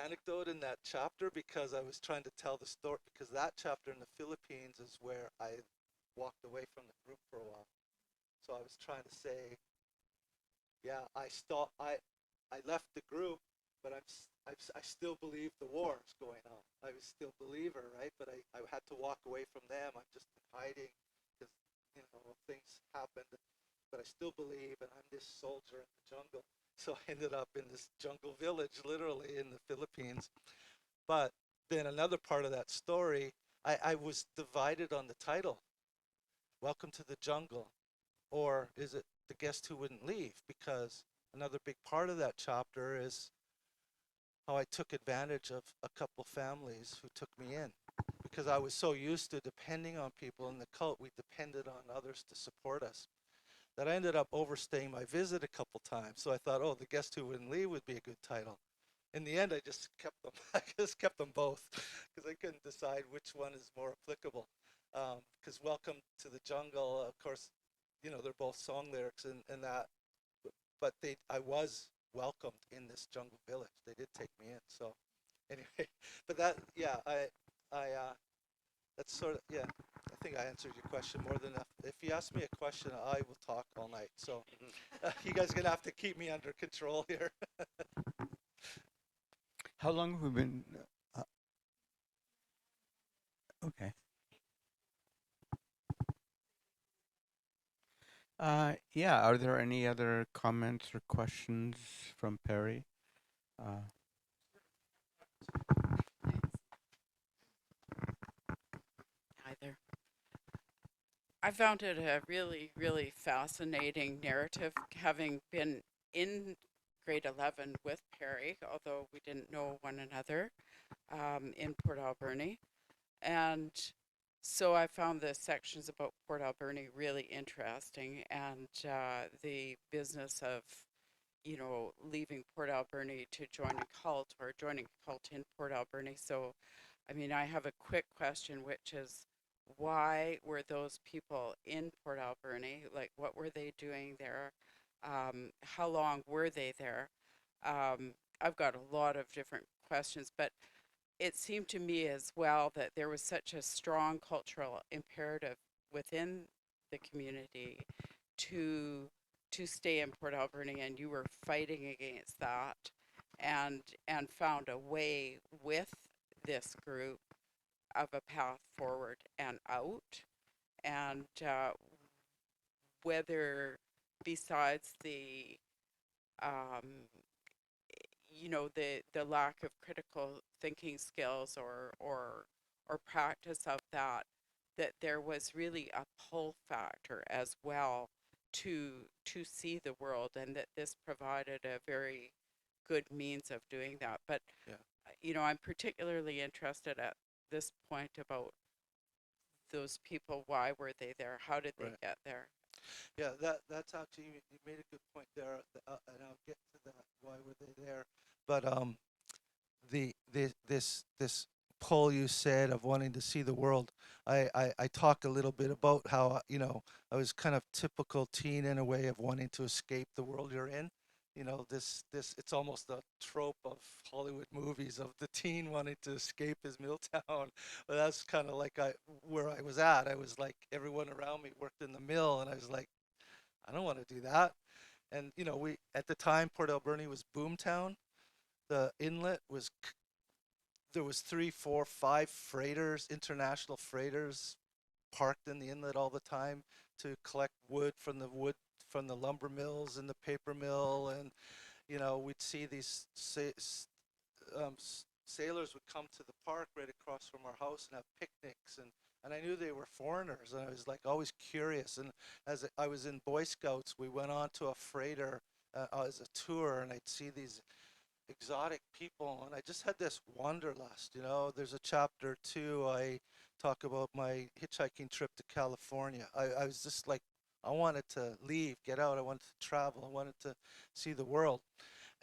anecdote in that chapter because I was trying to tell the story, because that chapter in the Philippines is where I walked away from the group for a while. So I was trying to say, yeah, I left the group, but I still believe the war is going on. I was still a believer, right? But I had to walk away from them. I'm just hiding because, things happened. But I still believe, and I'm this soldier in the jungle. So I ended up in this jungle village, literally in the Philippines. But then another part of that story, I was divided on the title, Welcome to the Jungle, or is it The Guest Who Wouldn't Leave? Because another big part of that chapter is how I took advantage of a couple families who took me in. Because I was so used to depending on people in the cult, we depended on others to support us, that I ended up overstaying my visit a couple times. So I thought, oh, The Guest Who Wouldn't Leave would be a good title. In the end, I just kept them. I just kept them both because I couldn't decide which one is more applicable. Because Welcome to the Jungle, of course, they're both song lyrics and that, but I was welcomed in this jungle village. They did take me in. So anyway, but that, yeah, that's sort of, yeah. I think I answered your question more than enough. If you ask me a question, I will talk all night. So you guys are gonna have to keep me under control here. How long have we been? Uh, okay. Yeah. Are there any other comments or questions from Perry? Uh, Hi there. I found it a really, really fascinating narrative, having been in grade 11 with Perry, although we didn't know one another in Port Alberni. And so I found the sections about Port Alberni really interesting, and the business of, leaving Port Alberni to join a cult, or joining a cult in Port Alberni. So, I mean, I have a quick question, which is, why were those people in Port Alberni? Like, what were they doing there? How long were they there? I've got a lot of different questions, but it seemed to me as well that there was such a strong cultural imperative within the community to stay in Port Alberni, and you were fighting against that, and found a way with this group of a path forward and out, and whether besides the um, the lack of critical thinking skills or practice of that, that there was really a pull factor as well to see the world, and that this provided a very good means of doing that. But Yeah. I'm particularly interested at this point about those people. Why were they there? How did they Right. get there? Yeah, that's actually, you made a good point there, and I'll get to that. Why were they there? But this pull you said of wanting to see the world. I talk a little bit about how I was kind of typical teen in a way of wanting to escape the world you're in. This it's almost a trope of Hollywood movies of the teen wanting to escape his mill town. But that's kind of like where I was at. I was like, everyone around me worked in the mill, and I was like, I don't want to do that. And we at the time, Port Alberni was boomtown. The inlet was there was three, four, five freighters, international freighters, parked in the inlet all the time to collect wood from the lumber mills and the paper mill. And we'd see these sailors would come to the park right across from our house and have picnics. And I knew they were foreigners, and I was like always curious. And as I was in Boy Scouts, we went on to a freighter as a tour, and I'd see these exotic people, and I just had this wanderlust. There's a chapter 2, I talk about my hitchhiking trip to California. I was just like, I wanted to leave, get out, I wanted to travel, I wanted to see the world.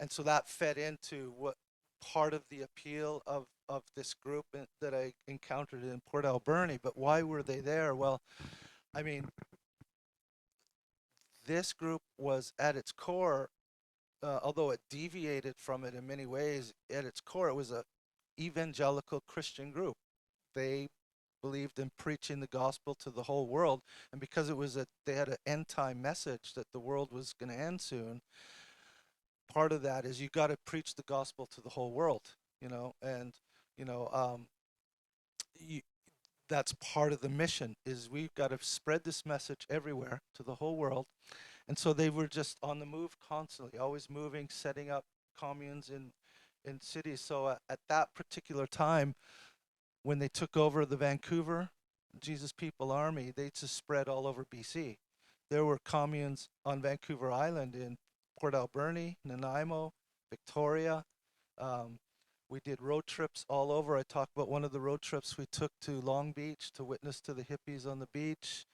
And so that fed into what part of the appeal of this group that I encountered in Port Alberni. But why were they there? Well, I mean, this group was at its core, although it deviated from it in many ways, at its core, it was a evangelical Christian group. They believed in preaching the gospel to the whole world, and because they had an end time message that the world was going to end soon. Part of that is you got to preach the gospel to the whole world, and you know, um, you, that's part of the mission. Is we've got to spread this message everywhere to the whole world. And so they were just on the move constantly, always moving, setting up communes in cities. So at that particular time, when they took over the Vancouver Jesus People Army, they just spread all over BC. There were communes on Vancouver Island, in Port Alberni, Nanaimo, Victoria. Um, we did road trips all over. I talked about one of the road trips we took to Long Beach to witness to the hippies on the beach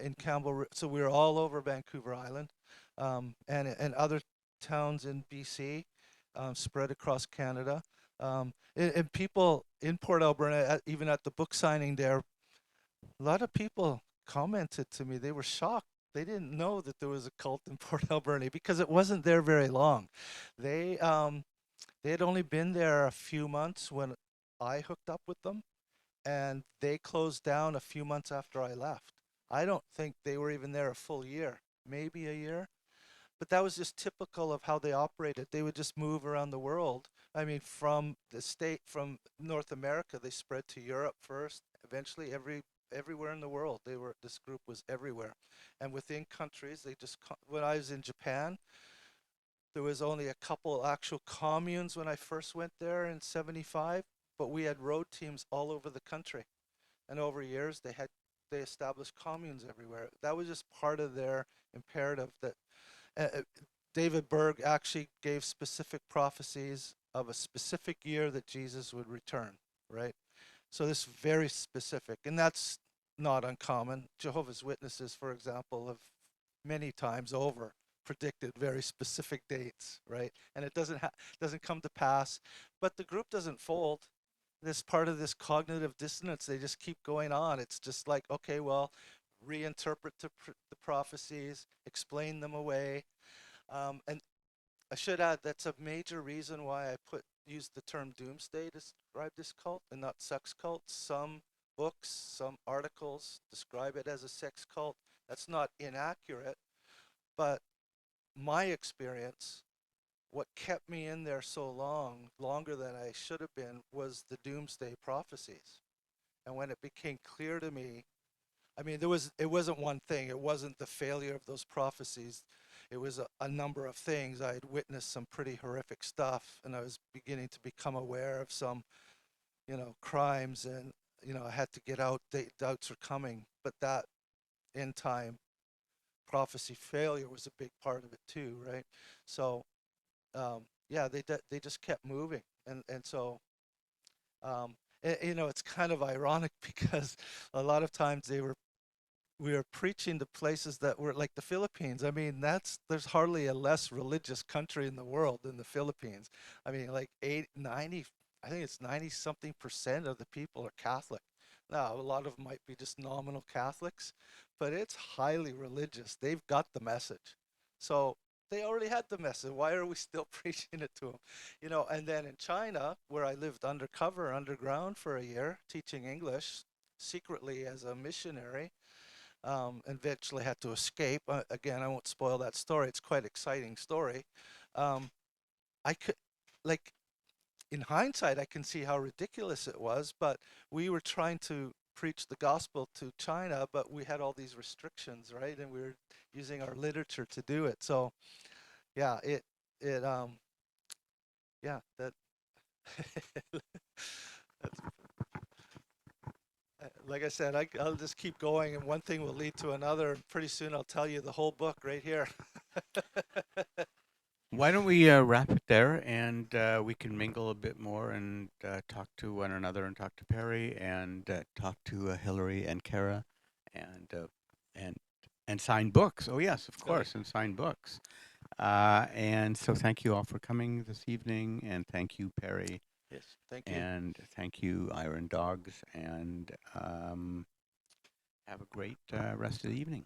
in Campbell. So we were all over Vancouver Island, and other towns in BC, spread across Canada. And people in Port Alberni, even at the book signing there, a lot of people commented to me. They were shocked. They didn't know that there was a cult in Port Alberni because it wasn't there very long. They they had only been there a few months when I hooked up with them, and they closed down a few months after I left. I don't think they were even there a full year, maybe a year. But that was just typical of how they operated. They would just move around the world. I mean, from North America, they spread to Europe first. Eventually, everywhere in the world, this group was everywhere. And within countries, when I was in Japan, there was only a couple actual communes when I first went there in '75, but we had road teams all over the country. And over years, they established communes everywhere. That was just part of their imperative. That uh, David Berg actually gave specific prophecies of a specific year that Jesus would return, right? So this is very specific, and that's not uncommon. Jehovah's Witnesses, for example, have many times over predicted very specific dates, right? And it doesn't come to pass, but the group doesn't fold. This part of this cognitive dissonance, they just keep going on. It's just like, okay, well, reinterpret the prophecies, explain them away, and I should add that's a major reason why I used the term doomsday to describe this cult and not sex cult. Some books, some articles describe it as a sex cult. That's not inaccurate, but my experience, what kept me in there so long, longer than I should have been, was the doomsday prophecies. And when it became clear to me, I mean, it wasn't one thing. It wasn't the failure of those prophecies. it was a number of things. I had witnessed some pretty horrific stuff, and I was beginning to become aware of some, crimes, and I had to get out. Doubts were coming, but that end time prophecy failure was a big part of it too, right? So yeah, they just kept moving, and so it's kind of ironic because a lot of times we were preaching to places that were like the Philippines. I mean, there's hardly a less religious country in the world than the Philippines. I mean, like 90, I think it's 90 something percent of the people are Catholic. Now, a lot of them might be just nominal Catholics, but it's highly religious. They've got the message. So they already had the message. Why are we still preaching it to them? And then in China, where I lived undercover, underground for a year, teaching English secretly as a missionary, eventually had to escape. Again, I won't spoil that story. It's quite an exciting story. Um, I could, like, in hindsight, I can see how ridiculous it was, but we were trying to preach the gospel to China, but we had all these restrictions, right? And we were using our literature to do it. So, yeah, it, yeah, that's, like I said, I'll just keep going, and one thing will lead to another, and pretty soon I'll tell you the whole book right here. Why don't we wrap it there, and we can mingle a bit more and talk to one another, and talk to Perry, and talk to Hillary and Kara, and and and sign books. Oh yes, of Okay. course, and sign books. And so, thank you all for coming this evening, and thank you, Perry, Yes, thank you. and thank you, Iron Dogs, and have a great rest of the evening.